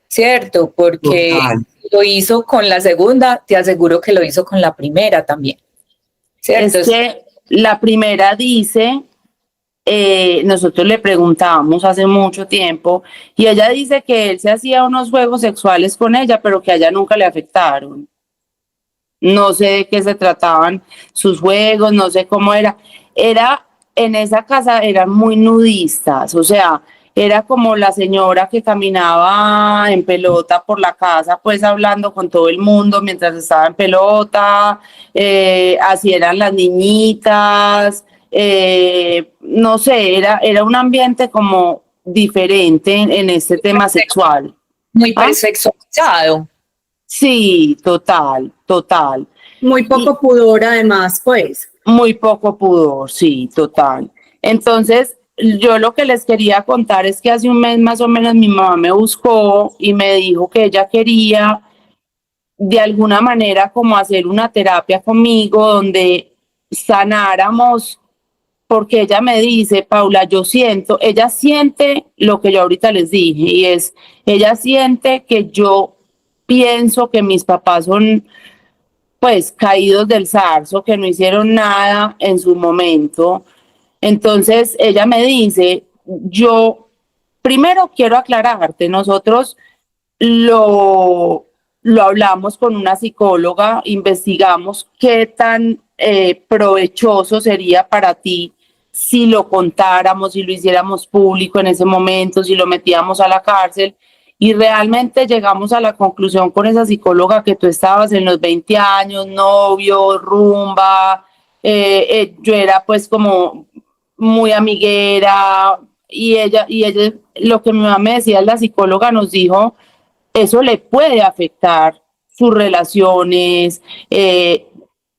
¿cierto? Porque lo hizo con la segunda, te aseguro que lo hizo con la primera también, ¿cierto? Es que la primera dice... nosotros le preguntábamos hace mucho tiempo y ella dice que él se hacía unos juegos sexuales con ella, pero que a ella nunca le afectaron. No sé de qué se trataban sus juegos, no sé cómo era. En esa casa eran muy nudistas, o sea, era como la señora que caminaba en pelota por la casa, pues hablando con todo el mundo mientras estaba en pelota, así eran las niñitas. No sé, era un ambiente como diferente en este tema sexual. Muy sexualizado. Sí, total. Muy poco pudor además, pues. Muy poco pudor, sí, total. Entonces, yo lo que les quería contar es que hace un mes más o menos mi mamá me buscó y me dijo que ella quería de alguna manera como hacer una terapia conmigo donde sanáramos, porque ella me dice, Paula, ella siente lo que yo ahorita les dije, y ella siente que yo pienso que mis papás son pues caídos del zarzo, que no hicieron nada en su momento. Entonces ella me dice, yo primero quiero aclararte, nosotros lo hablamos con una psicóloga, investigamos qué tan provechoso sería para ti si lo contáramos, si lo hiciéramos público en ese momento, si lo metíamos a la cárcel. Y realmente llegamos a la conclusión con esa psicóloga que tú estabas en los 20 años, novio, rumba, yo era pues como muy amiguera, y ella, lo que mi mamá me decía, la psicóloga nos dijo, eso le puede afectar sus relaciones.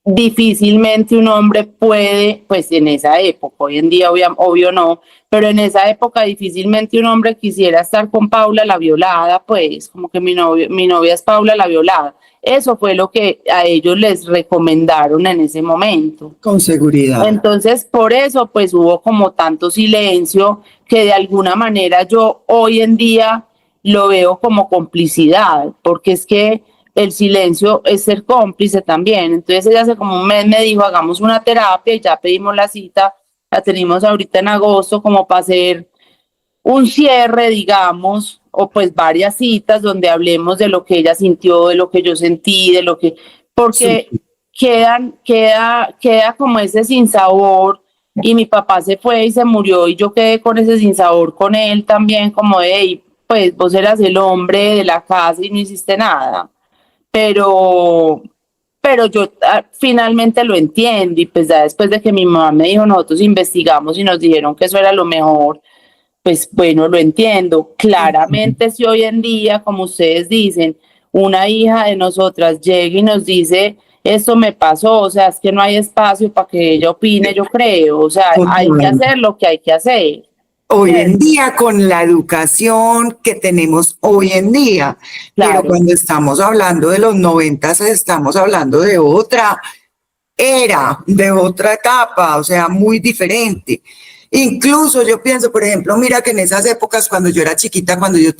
Difícilmente un hombre puede, pues en esa época, hoy en día obvio no, pero en esa época difícilmente un hombre quisiera estar con Paula la violada, pues como que mi novia es Paula la violada. Eso fue lo que a ellos les recomendaron en ese momento. Con seguridad. Entonces, por eso, pues hubo como tanto silencio que de alguna manera yo hoy en día lo veo como complicidad, porque es que el silencio es ser cómplice también. Entonces ella hace como un mes me dijo, hagamos una terapia, y ya pedimos la cita, la tenemos ahorita en agosto como para hacer un cierre, digamos, o pues varias citas donde hablemos de lo que ella sintió, de lo que yo sentí, de lo que, porque sí, queda como ese sinsabor, y mi papá se fue y se murió y yo quedé con ese sinsabor con él también, como de, hey, pues vos eras el hombre de la casa y no hiciste nada. Pero yo finalmente lo entiendo, y pues ya después de que mi mamá me dijo, nosotros investigamos y nos dijeron que eso era lo mejor, pues bueno, lo entiendo. Claramente si hoy en día, como ustedes dicen, una hija de nosotras llega y nos dice, esto me pasó, o sea, es que no hay espacio para que ella opine, yo creo, o sea, hay que hacer lo que hay que hacer. Hoy en día, con la educación que tenemos hoy en día, claro. Pero cuando estamos hablando de los 90, estamos hablando de otra era, de otra etapa, o sea, muy diferente. Incluso yo pienso, por ejemplo, mira que en esas épocas, cuando yo era chiquita, cuando yo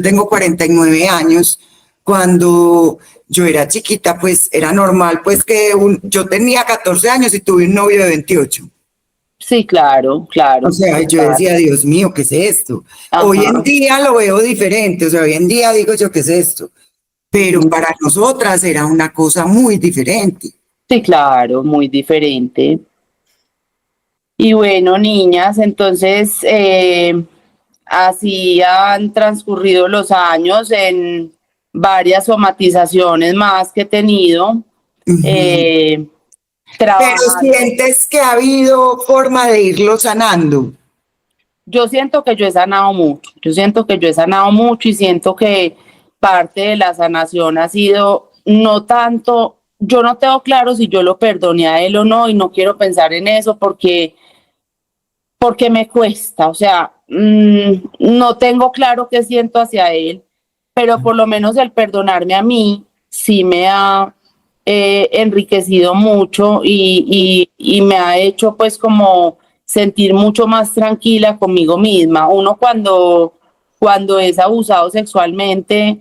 tengo 49 años, cuando yo era chiquita, pues era normal, pues que yo tenía 14 años y tuve un novio de 28. Sí, claro. O sea, yo decía, Dios mío, ¿qué es esto? Ajá. Hoy en día lo veo diferente, o sea, hoy en día digo yo, ¿qué es esto? Pero para nosotras era una cosa muy diferente. Sí, claro, muy diferente. Y bueno, niñas, entonces así han transcurrido los años en varias somatizaciones más que he tenido. Pero sientes que ha habido forma de irlo sanando. Yo siento que yo he sanado mucho, y siento que parte de la sanación ha sido no tanto, yo no tengo claro si yo lo perdoné a él o no, y no quiero pensar en eso porque me cuesta, o sea, no tengo claro qué siento hacia él, pero por lo menos el perdonarme a mí sí me ha enriquecido mucho, y me ha hecho pues como sentir mucho más tranquila conmigo misma. Uno cuando es abusado sexualmente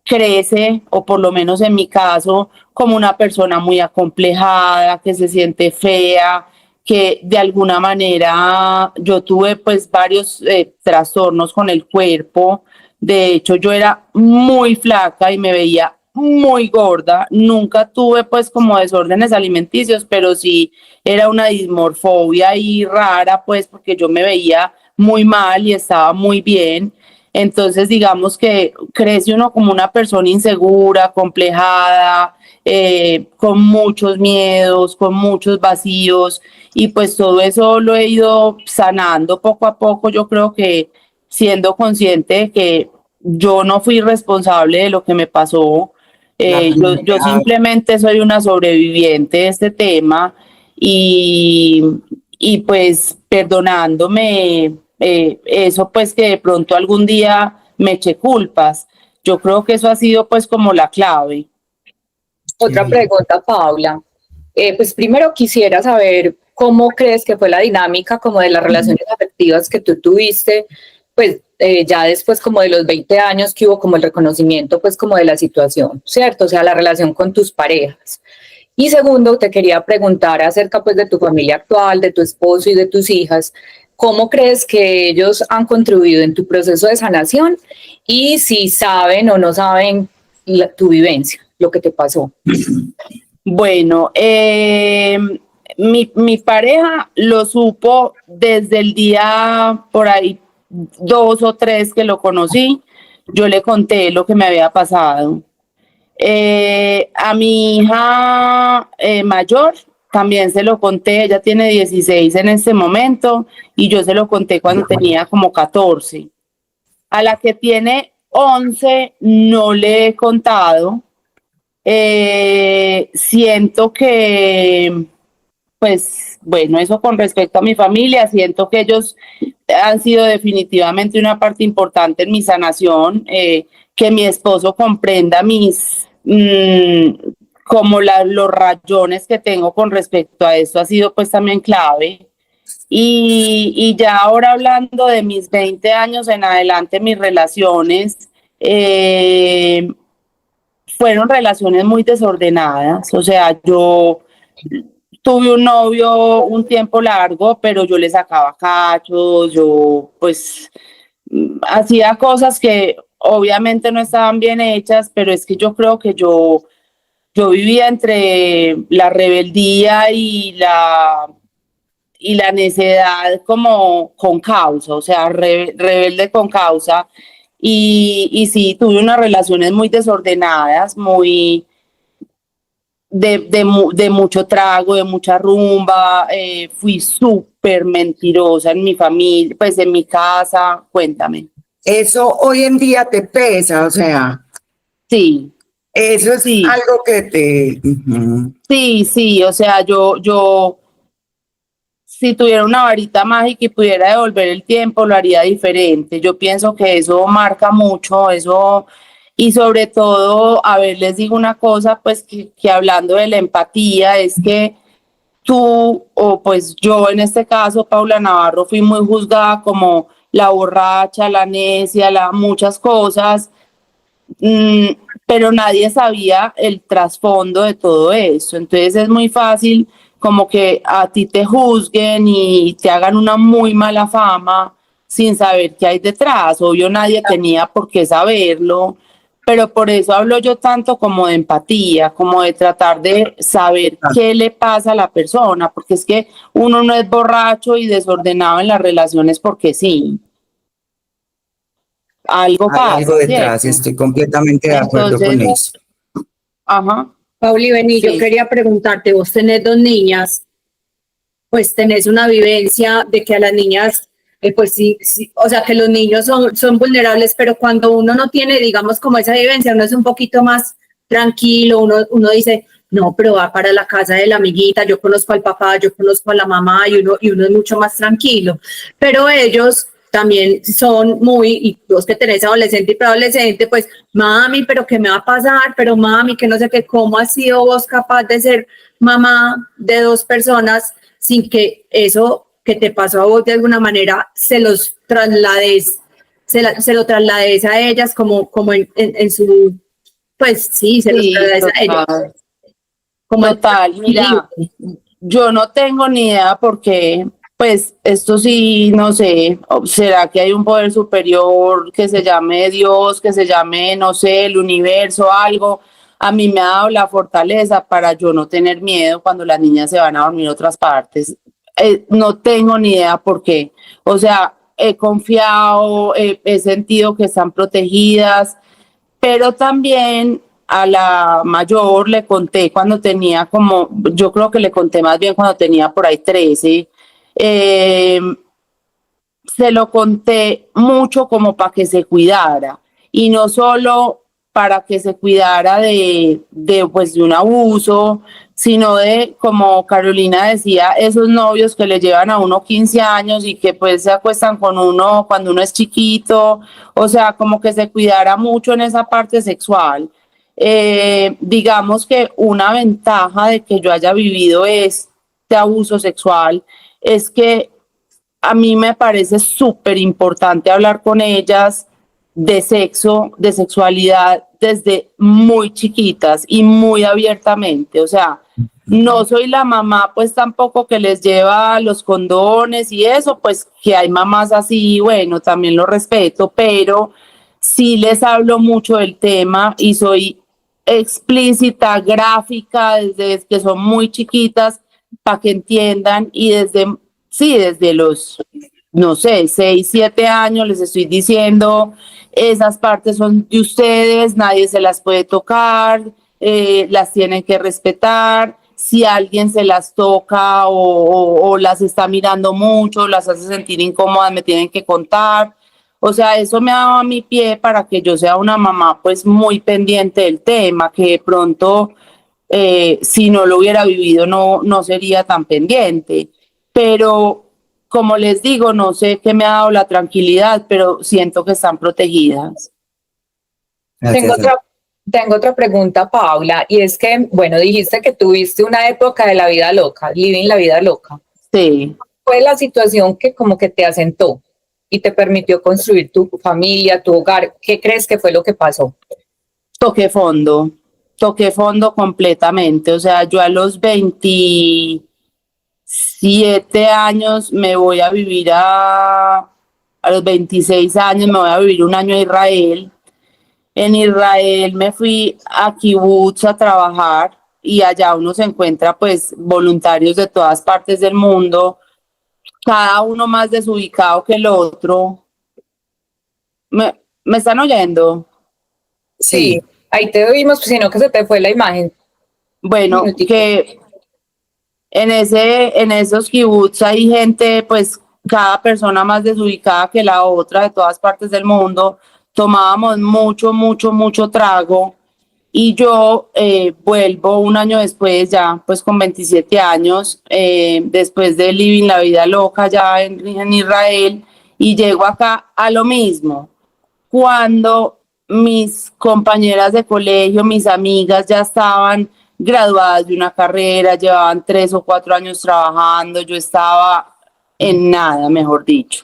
crece, o por lo menos en mi caso, como una persona muy acomplejada, que se siente fea, que de alguna manera yo tuve pues varios trastornos con el cuerpo. De hecho, yo era muy flaca y me veía muy gorda. Nunca tuve pues como desórdenes alimenticios, pero sí era una dismorfobia y rara, pues porque yo me veía muy mal y estaba muy bien. Entonces digamos que crece uno como una persona insegura, complejada, con muchos miedos, con muchos vacíos, y pues todo eso lo he ido sanando poco a poco. Yo creo que siendo consciente de que yo no fui responsable de lo que me pasó. Yo simplemente soy una sobreviviente de este tema, y pues perdonándome eso, pues que de pronto algún día me eché culpas. Yo creo que eso ha sido pues como la clave. Otra pregunta, Paula. Pues primero quisiera saber cómo crees que fue la dinámica como de las relaciones afectivas que tú tuviste, pues ya después como de los 20 años que hubo como el reconocimiento pues como de la situación, ¿cierto? O sea, la relación con tus parejas. Y segundo, te quería preguntar acerca pues de tu familia actual, de tu esposo y de tus hijas. ¿Cómo crees que ellos han contribuido en tu proceso de sanación? Y si saben o no saben tu vivencia, lo que te pasó. Bueno, mi pareja lo supo desde el día por ahí 2 o 3 que lo conocí. Yo le conté lo que me había pasado. A mi hija mayor también se lo conté, ella tiene 16 en este momento y yo se lo conté cuando tenía como 14. A la que tiene 11 no le he contado. Siento que, pues, bueno, eso con respecto a mi familia, siento que ellos han sido definitivamente una parte importante en mi sanación, que mi esposo comprenda como los rayones que tengo con respecto a esto ha sido pues también clave. Y ya ahora hablando de mis 20 años en adelante, mis relaciones fueron relaciones muy desordenadas. O sea, yo tuve un novio un tiempo largo, pero yo le sacaba cachos, yo pues hacía cosas que obviamente no estaban bien hechas, pero es que yo creo que yo vivía entre la rebeldía y la necedad como con causa, o sea, rebelde con causa. Y sí, tuve unas relaciones muy desordenadas, muy de mucho trago, de mucha rumba. Fui súper mentirosa en mi familia, pues en mi casa. Cuéntame. Eso hoy en día te pesa, o sea, Sí, eso es sí, algo que te... Ujú. sí, o sea, yo si tuviera una varita mágica y pudiera devolver el tiempo, lo haría diferente. Yo pienso que eso marca mucho, eso, y sobre todo, a ver, les digo una cosa, pues que hablando de la empatía, es que tú, o pues yo en este caso, Paula Navarro, fui muy juzgada como la borracha, la necia, muchas cosas, mm, pero nadie sabía el trasfondo de todo eso. Entonces es muy fácil como que a ti te juzguen y te hagan una muy mala fama sin saber qué hay detrás. Obvio, nadie tenía por qué saberlo, pero por eso hablo yo tanto como de empatía, como de tratar de saber qué le pasa a la persona, porque es que uno no es borracho y desordenado en las relaciones porque sí. Algo Hay pasa, algo detrás, ¿cierto? estoy completamente de acuerdo con Entonces, eso. ajá. Pauli, vení, yo Sí, quería preguntarte, vos tenés 2 niñas, pues tenés una vivencia de que a las niñas, pues sí, sí, o sea, que los niños son vulnerables, pero cuando uno no tiene, digamos, como esa vivencia, uno es un poquito más tranquilo, uno dice, no, pero va para la casa de la amiguita, yo conozco al papá, yo conozco a la mamá, y uno es mucho más tranquilo. Pero ellos también son muy, y vos que tenés adolescente y preadolescente, pues, mami, pero ¿qué me va a pasar? Pero mami, que no sé qué, ¿cómo has sido vos capaz de ser mamá de 2 personas sin que eso que te pasó a vos de alguna manera se los traslades, se lo traslades a ellas como en su, pues sí, se los sí, traslades a ellas, total. como en Total, mira, yo no tengo ni idea porque, pues, esto sí, no sé, será que hay un poder superior que se llame Dios, que se llame, no sé, el universo, algo. A mí me ha dado la fortaleza para yo no tener miedo cuando las niñas se van a dormir a otras partes. No tengo ni idea por qué. O sea, he confiado, he sentido que están protegidas, pero también a la mayor le conté cuando tenía como, yo creo que le conté más bien cuando tenía por ahí 13. eh, Se lo conté mucho como para que se cuidara y no solo para que se cuidara pues, de un abuso, sino de, como Carolina decía, esos novios que le llevan a uno 15 años y que pues se acuestan con uno cuando uno es chiquito, o sea, como que se cuidara mucho en esa parte sexual. digamos que una ventaja de que yo haya vivido este abuso sexual es que a mí me parece súper importante hablar con ellas de sexo, de sexualidad desde muy chiquitas y muy abiertamente. O sea, no soy la mamá pues tampoco que les lleva los condones y eso, pues que hay mamás así, bueno, también lo respeto, pero sí les hablo mucho del tema y soy explícita, gráfica, desde que son muy chiquitas para que entiendan y desde los, no sé, 6, 7 años les estoy diciendo, esas partes son de ustedes, nadie se las puede tocar, las tienen que respetar. Si alguien se las toca o las está mirando mucho, las hace sentir incómodas, me tienen que contar. O sea, eso me ha dado a mi pie para que yo sea una mamá pues muy pendiente del tema, que de pronto si no lo hubiera vivido no sería tan pendiente. Pero como les digo, no sé qué me ha dado la tranquilidad, pero siento que están protegidas. Tengo otra pregunta, Paula, y es que, bueno, dijiste que tuviste una época de la vida loca, living la vida loca. Sí. ¿Fue la situación que como que te asentó y te permitió construir tu familia, tu hogar? ¿Qué crees que fue lo que pasó? Toqué fondo completamente. O sea, yo a los 27 años me voy a vivir a los 26 años me voy a vivir un año a Israel. En Israel me fui a Kibutz a trabajar y allá uno se encuentra pues voluntarios de todas partes del mundo, cada uno más desubicado que el otro. ¿Me están oyendo? Sí, ahí te oímos, sino que se te fue la imagen. Bueno, que en esos kibutz hay gente, pues cada persona más desubicada que la otra de todas partes del mundo. Tomábamos mucho trago y yo vuelvo un año después, ya pues con 27 años, después de living la vida loca ya en Israel, y llego acá a lo mismo. Cuando mis compañeras de colegio, mis amigas ya estaban graduadas de una carrera, llevaban 3 o 4 años trabajando, yo estaba en nada, mejor dicho.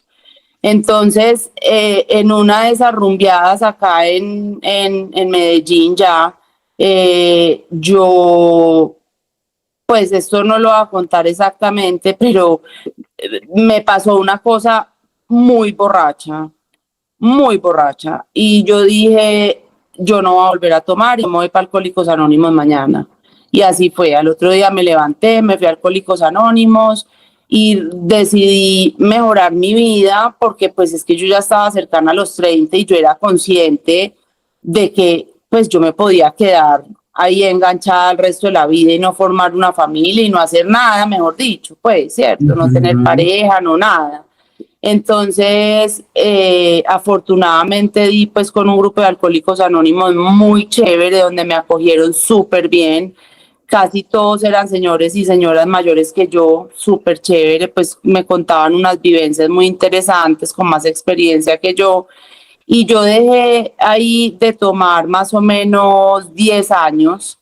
Entonces, en una de esas rumbeadas acá en Medellín ya, yo, pues esto no lo voy a contar exactamente, pero me pasó una cosa muy borracha, y yo dije, yo no voy a volver a tomar y me voy para Alcohólicos Anónimos mañana. Y así fue. Al otro día me levanté, me fui a Alcohólicos Anónimos y decidí mejorar mi vida porque pues es que yo ya estaba cercana a los 30 y yo era consciente de que pues yo me podía quedar ahí enganchada el resto de la vida y no formar una familia y no hacer nada, mejor dicho, pues, ¿cierto? No tener pareja, no nada. Entonces, afortunadamente di pues con un grupo de Alcohólicos Anónimos muy chévere, donde me acogieron súper bien. Casi todos eran señores y señoras mayores que yo, súper chévere, pues me contaban unas vivencias muy interesantes, con más experiencia que yo. Y yo dejé ahí de tomar más o menos 10 años.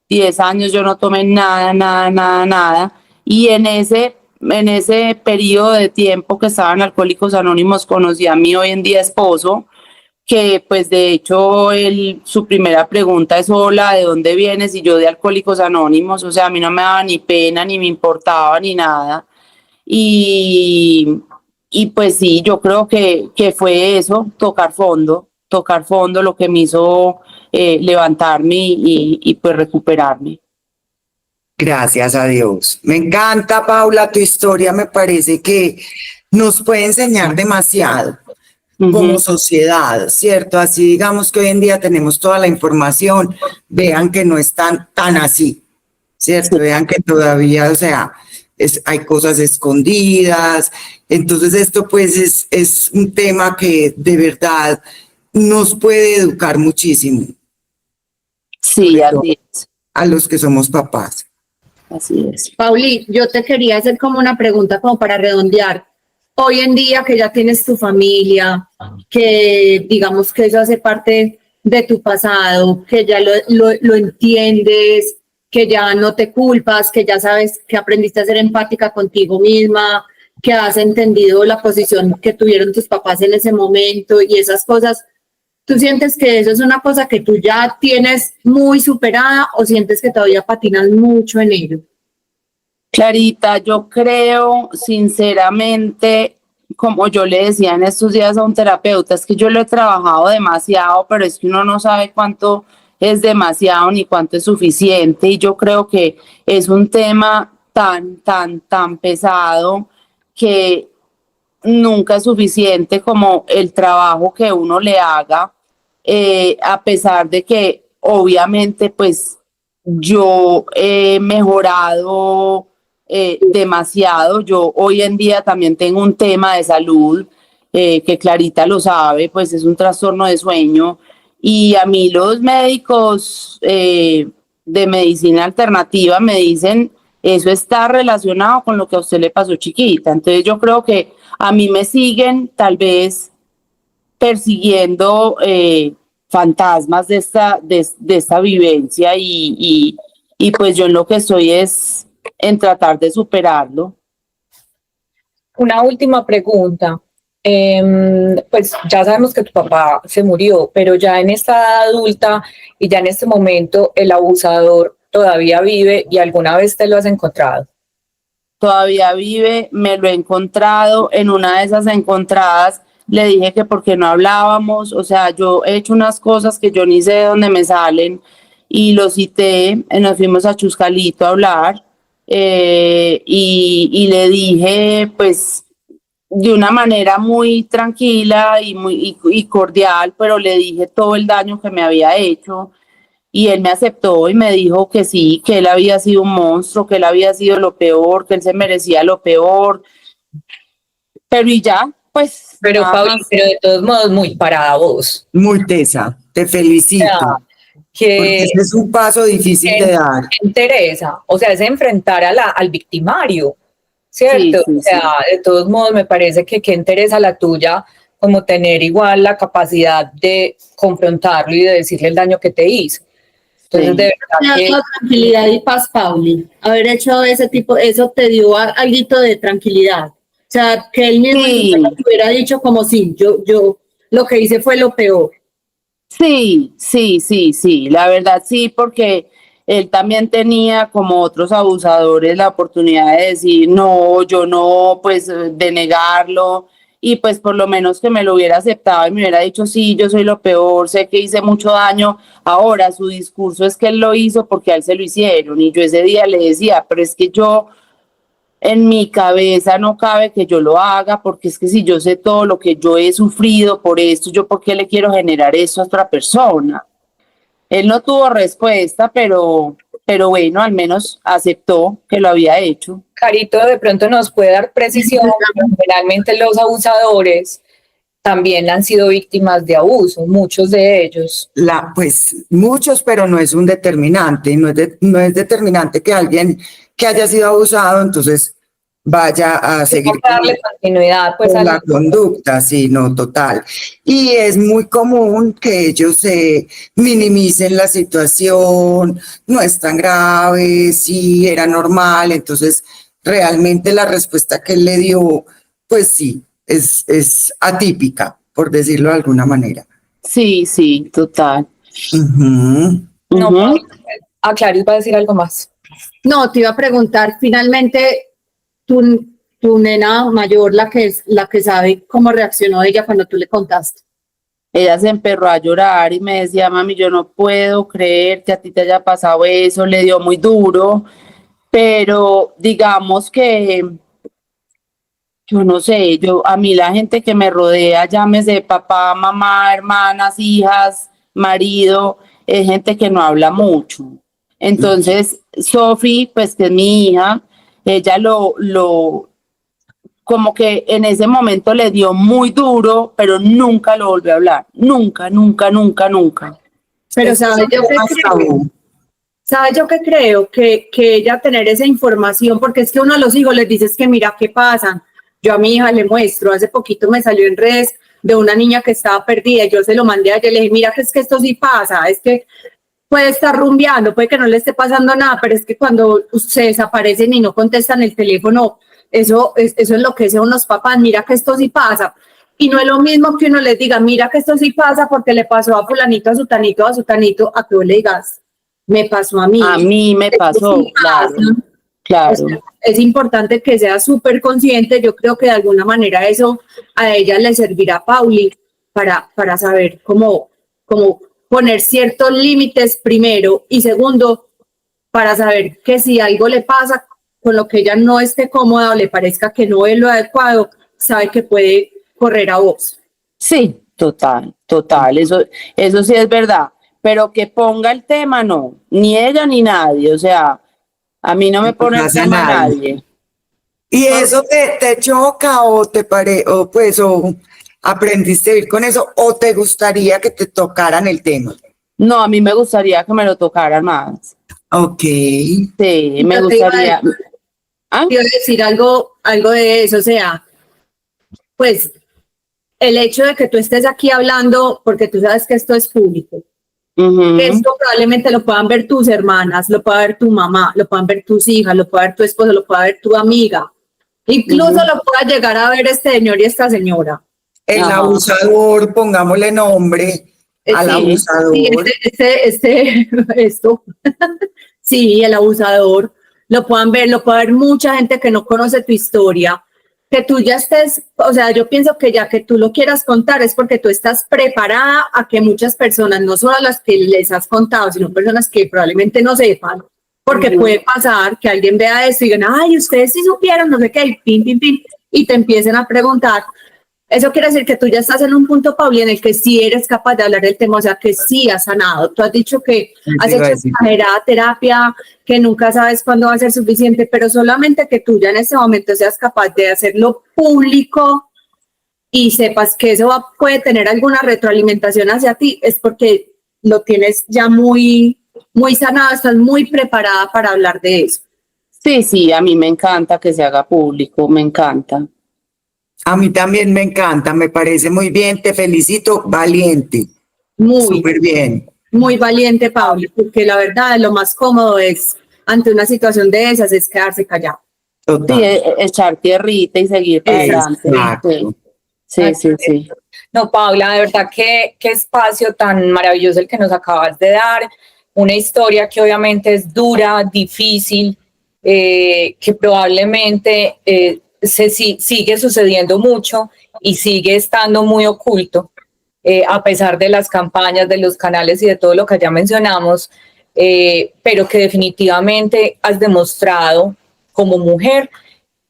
10 años yo no tomé nada. Y en ese periodo de tiempo que estaba en Alcohólicos Anónimos conocí a mi hoy en día esposo, que pues de hecho su primera pregunta es: hola, ¿de dónde vienes? Y yo: de Alcohólicos Anónimos. O sea, a mí no me daba ni pena, ni me importaba, ni nada. Y pues sí, yo creo que fue eso, tocar fondo lo que me hizo levantarme y pues recuperarme. Gracias a Dios. Me encanta, Paula, tu historia. Me parece que nos puede enseñar demasiado como sociedad, ¿cierto? Así digamos que hoy en día tenemos toda la información, vean que no es tan así, ¿cierto? Vean que todavía, o sea, hay cosas escondidas. Entonces esto pues es un tema que de verdad nos puede educar muchísimo. Sí, así es. A los que somos papás. Así es. Pauli, yo te quería hacer como una pregunta como para redondear. Hoy en día que ya tienes tu familia, que digamos que eso hace parte de tu pasado, que ya lo entiendes, que ya no te culpas, que ya sabes que aprendiste a ser empática contigo misma, que has entendido la posición que tuvieron tus papás en ese momento y esas cosas. ¿Tú sientes que eso es una cosa que tú ya tienes muy superada o sientes que todavía patinas mucho en ello? Clarita, yo creo sinceramente, como yo le decía en estos días a un terapeuta, es que yo lo he trabajado demasiado, pero es que uno no sabe cuánto es demasiado ni cuánto es suficiente, y yo creo que es un tema tan pesado que nunca es suficiente como el trabajo que uno le haga, a pesar de que obviamente pues yo he mejorado demasiado. Yo hoy en día también tengo un tema de salud, que Clarita lo sabe, pues es un trastorno de sueño, y a mí los médicos de medicina alternativa me dicen, eso está relacionado con lo que a usted le pasó chiquita. Entonces yo creo que a mí me siguen tal vez persiguiendo fantasmas de esta vivencia, y pues yo en lo que estoy es en tratar de superarlo. Una última pregunta. Pues ya sabemos que tu papá se murió, pero ya en esta edad adulta y ya en este momento, ¿el abusador todavía vive y alguna vez te lo has encontrado? Todavía vive, me lo he encontrado. En una de esas encontradas le dije que por qué no hablábamos, o sea, yo he hecho unas cosas que yo ni sé de dónde me salen, y lo cité, nos fuimos a Chuscalito a hablar, y le dije pues de una manera muy tranquila y cordial, pero le dije todo el daño que me había hecho, y él me aceptó y me dijo que sí, que él había sido un monstruo, que él había sido lo peor, que él se merecía lo peor, pero y ya, pues. Pero Pauli, pero de todos modos muy parada vos. Muy tesa, te felicito. O sea, que porque ese es un paso difícil de dar. Interesa, o sea, es enfrentar al victimario, ¿cierto? Sí, sí, o sea, de todos modos me parece que interesa la tuya, como tener igual la capacidad de confrontarlo y de decirle el daño que te hizo. Entonces, Sí. de verdad que... Tranquilidad y paz, Pauli. Haber hecho ese tipo, eso te dio algo de tranquilidad. O sea, que él mismo Sí. te hubiera dicho como sí, yo lo que hice fue lo peor. Sí, la verdad sí, porque él también tenía, como otros abusadores, la oportunidad de decir no, yo no, pues de negarlo, y pues por lo menos que me lo hubiera aceptado y me hubiera dicho sí, yo soy lo peor, sé que hice mucho daño. Ahora su discurso es que él lo hizo porque a él se lo hicieron, y yo ese día le decía, pero es que yo, en mi cabeza no cabe que yo lo haga, porque es que si yo sé todo lo que yo he sufrido por esto, yo por qué le quiero generar eso a otra persona. Él no tuvo respuesta, pero bueno, al menos aceptó que lo había hecho. Carito de pronto nos puede dar precisión. Generalmente los abusadores también han sido víctimas de abuso, muchos de ellos. Pues muchos, pero no es un determinante, no es determinante que alguien que haya sido abusado, entonces vaya a seguir darle continuidad pues con la conducta, sí, no, total. Y es muy común que ellos se minimicen la situación, no es tan grave, sí, era normal. Entonces realmente la respuesta que él le dio, pues sí, es atípica, por decirlo de alguna manera. Sí, total. No, Clarice va a decir algo más. No, te iba a preguntar, finalmente, tu nena mayor, la que sabe cómo reaccionó ella cuando tú le contaste. Ella se emperró a llorar y me decía, mami, yo no puedo creer que a ti te haya pasado eso. Le dio muy duro, pero digamos que yo no sé, a mí la gente que me rodea, llámese papá, mamá, hermanas, hijas, marido, es gente que no habla mucho. Entonces, Sofi, pues que es mi hija, ella como que en ese momento le dio muy duro, pero nunca lo volvió a hablar. Nunca. Pero ¿sabes yo qué creo? ¿Sabes yo qué creo? Que ella tener esa información, porque es que uno a los hijos les dices que mira qué pasa. Yo a mi hija le muestro, hace poquito me salió en redes de una niña que estaba perdida. Yo se lo mandé a ella, le dije, mira que es que esto sí pasa, es que puede estar rumbeando, puede que no le esté pasando nada, pero es que cuando se desaparecen y no contestan el teléfono, eso es lo que dicen unos papás, mira que esto sí pasa. Y no es lo mismo que uno les diga, mira que esto sí pasa porque le pasó a fulanito, a sutanito, a que vos le digas, me pasó a mí. A mí me pasó, Sí claro, pasa. claro. O sea, es importante que sea súper consciente. Yo creo que de alguna manera eso a ella le servirá a Pauli para saber cómo poner ciertos límites primero y segundo, para saber que si algo le pasa con lo que ella no esté cómoda o le parezca que no es lo adecuado, sabe que puede correr a vos. Sí, total, eso sí es verdad, pero que ponga el tema, no, ni ella ni nadie, o sea, a mí no me pone el pasa tema nadie. nadie. ¿Y eso te choca o o aprendiste a vivir con eso o te gustaría que te tocaran el tema? No, a mí me gustaría que me lo tocaran más. Ok. Sí, me Yo gustaría. ¿Ah? te iba a decir algo de eso, o sea, pues el hecho de que tú estés aquí hablando, porque tú sabes que esto es público, Ujú. esto probablemente lo puedan ver tus hermanas, lo pueda ver tu mamá, lo puedan ver tus hijas, lo pueda ver tu esposo, lo pueda ver tu amiga, incluso lo pueda llegar a ver este señor y esta señora. El Ajá. abusador, pongámosle nombre al Sí, abusador. esto, sí, el abusador, lo puedan ver, lo puede ver mucha gente que no conoce tu historia, que tú ya estés, o sea, yo pienso que ya que tú lo quieras contar es porque tú estás preparada a que muchas personas, no solo a las que les has contado, sino personas que probablemente no sepan, porque puede pasar que alguien vea esto y digan, ay, ustedes sí supieron, no sé qué, y pin, pin, pin, y te empiecen a preguntar. Eso quiere decir que tú ya estás en un punto, Pauli, en el que sí eres capaz de hablar del tema, o sea, que sí has sanado. Tú has dicho que has hecho exagerada terapia, que nunca sabes cuándo va a ser suficiente, pero solamente que tú ya en ese momento seas capaz de hacerlo público y sepas que eso puede tener alguna retroalimentación hacia ti, es porque lo tienes ya muy sanado, estás muy preparada para hablar de eso. Sí, a mí me encanta que se haga público, me encanta. A mí también me encanta, me parece muy bien, te felicito, valiente. Súper bien. Muy valiente, Pauli, porque la verdad lo más cómodo es, ante una situación de esas, es quedarse callado. Total. Sí, echar tierrita y seguir para adelante. Exacto. Sí. No, Paula, de verdad qué espacio tan maravilloso el que nos acabas de dar. Una historia que obviamente es dura, difícil, que probablemente sigue sucediendo mucho y sigue estando muy oculto, a pesar de las campañas, de los canales y de todo lo que ya mencionamos, pero que definitivamente has demostrado como mujer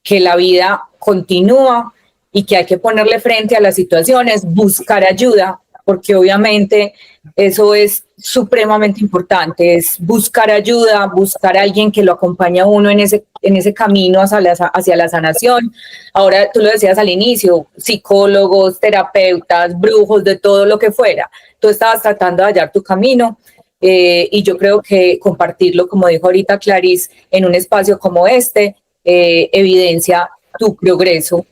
que la vida continúa y que hay que ponerle frente a las situaciones, buscar ayuda, porque obviamente eso es supremamente importante, es buscar ayuda, buscar a alguien que lo acompañe a uno en ese camino hacia la sanación. Ahora tú lo decías al inicio, psicólogos, terapeutas, brujos, de todo lo que fuera. Tú estabas tratando de hallar tu camino. Y yo creo que compartirlo, como dijo ahorita Clarice, en un espacio como este, evidencia tu progreso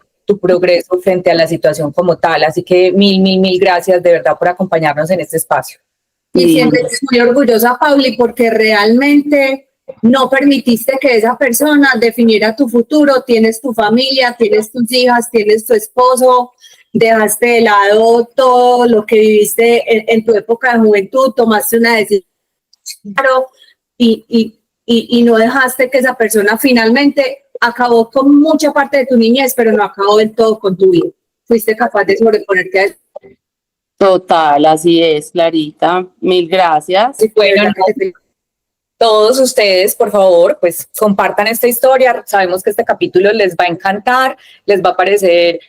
frente a la situación como tal. Así que mil gracias de verdad por acompañarnos en este espacio. Y siéntete muy orgullosa, Pauli, porque realmente no permitiste que esa persona definiera tu futuro. Tienes tu familia, tienes tus hijas, tienes tu esposo, dejaste de lado todo lo que viviste en tu época de juventud, tomaste una decisión y no dejaste que esa persona finalmente acabó con mucha parte de tu niñez, pero no acabó del todo con tu vida. Fuiste capaz de sobreponerte a eso. Total, así es, Clarita. Mil gracias. Bueno, todos ustedes, por favor, pues compartan esta historia. Sabemos que este capítulo les va a encantar, les va a parecer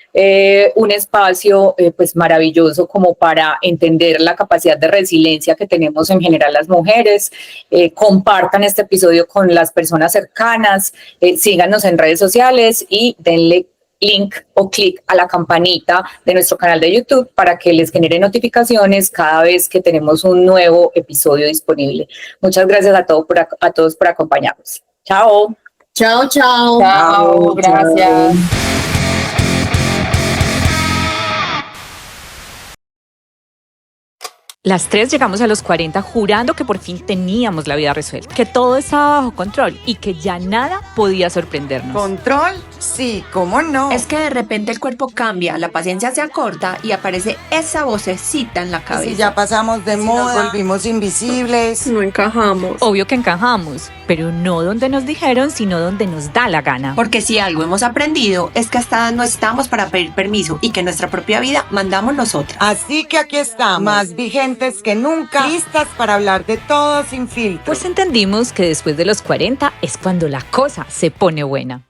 un espacio pues maravilloso como para entender la capacidad de resiliencia que tenemos en general las mujeres. Compartan este episodio con las personas cercanas, síganos en redes sociales y denle link o clic a la campanita de nuestro canal de YouTube para que les genere notificaciones cada vez que tenemos un nuevo episodio disponible. Muchas gracias a todos por acompañarnos. Chao. Chao, chao. Chao, gracias. Las tres llegamos a los 40 jurando que por fin teníamos la vida resuelta, que todo estaba bajo control y que ya nada podía sorprendernos. ¿Control? Sí, ¿cómo no? Es que de repente el cuerpo cambia, la paciencia se acorta y aparece esa vocecita en la cabeza. Si ya pasamos de moda, nos volvimos invisibles. No encajamos. Obvio que encajamos, pero no donde nos dijeron, sino donde nos da la gana. Porque si algo hemos aprendido es que hasta no estamos para pedir permiso y que nuestra propia vida mandamos nosotras. Así que aquí estamos, más vigentes que nunca, listas para hablar de todo sin filtro. Pues entendimos que después de los 40 es cuando la cosa se pone buena.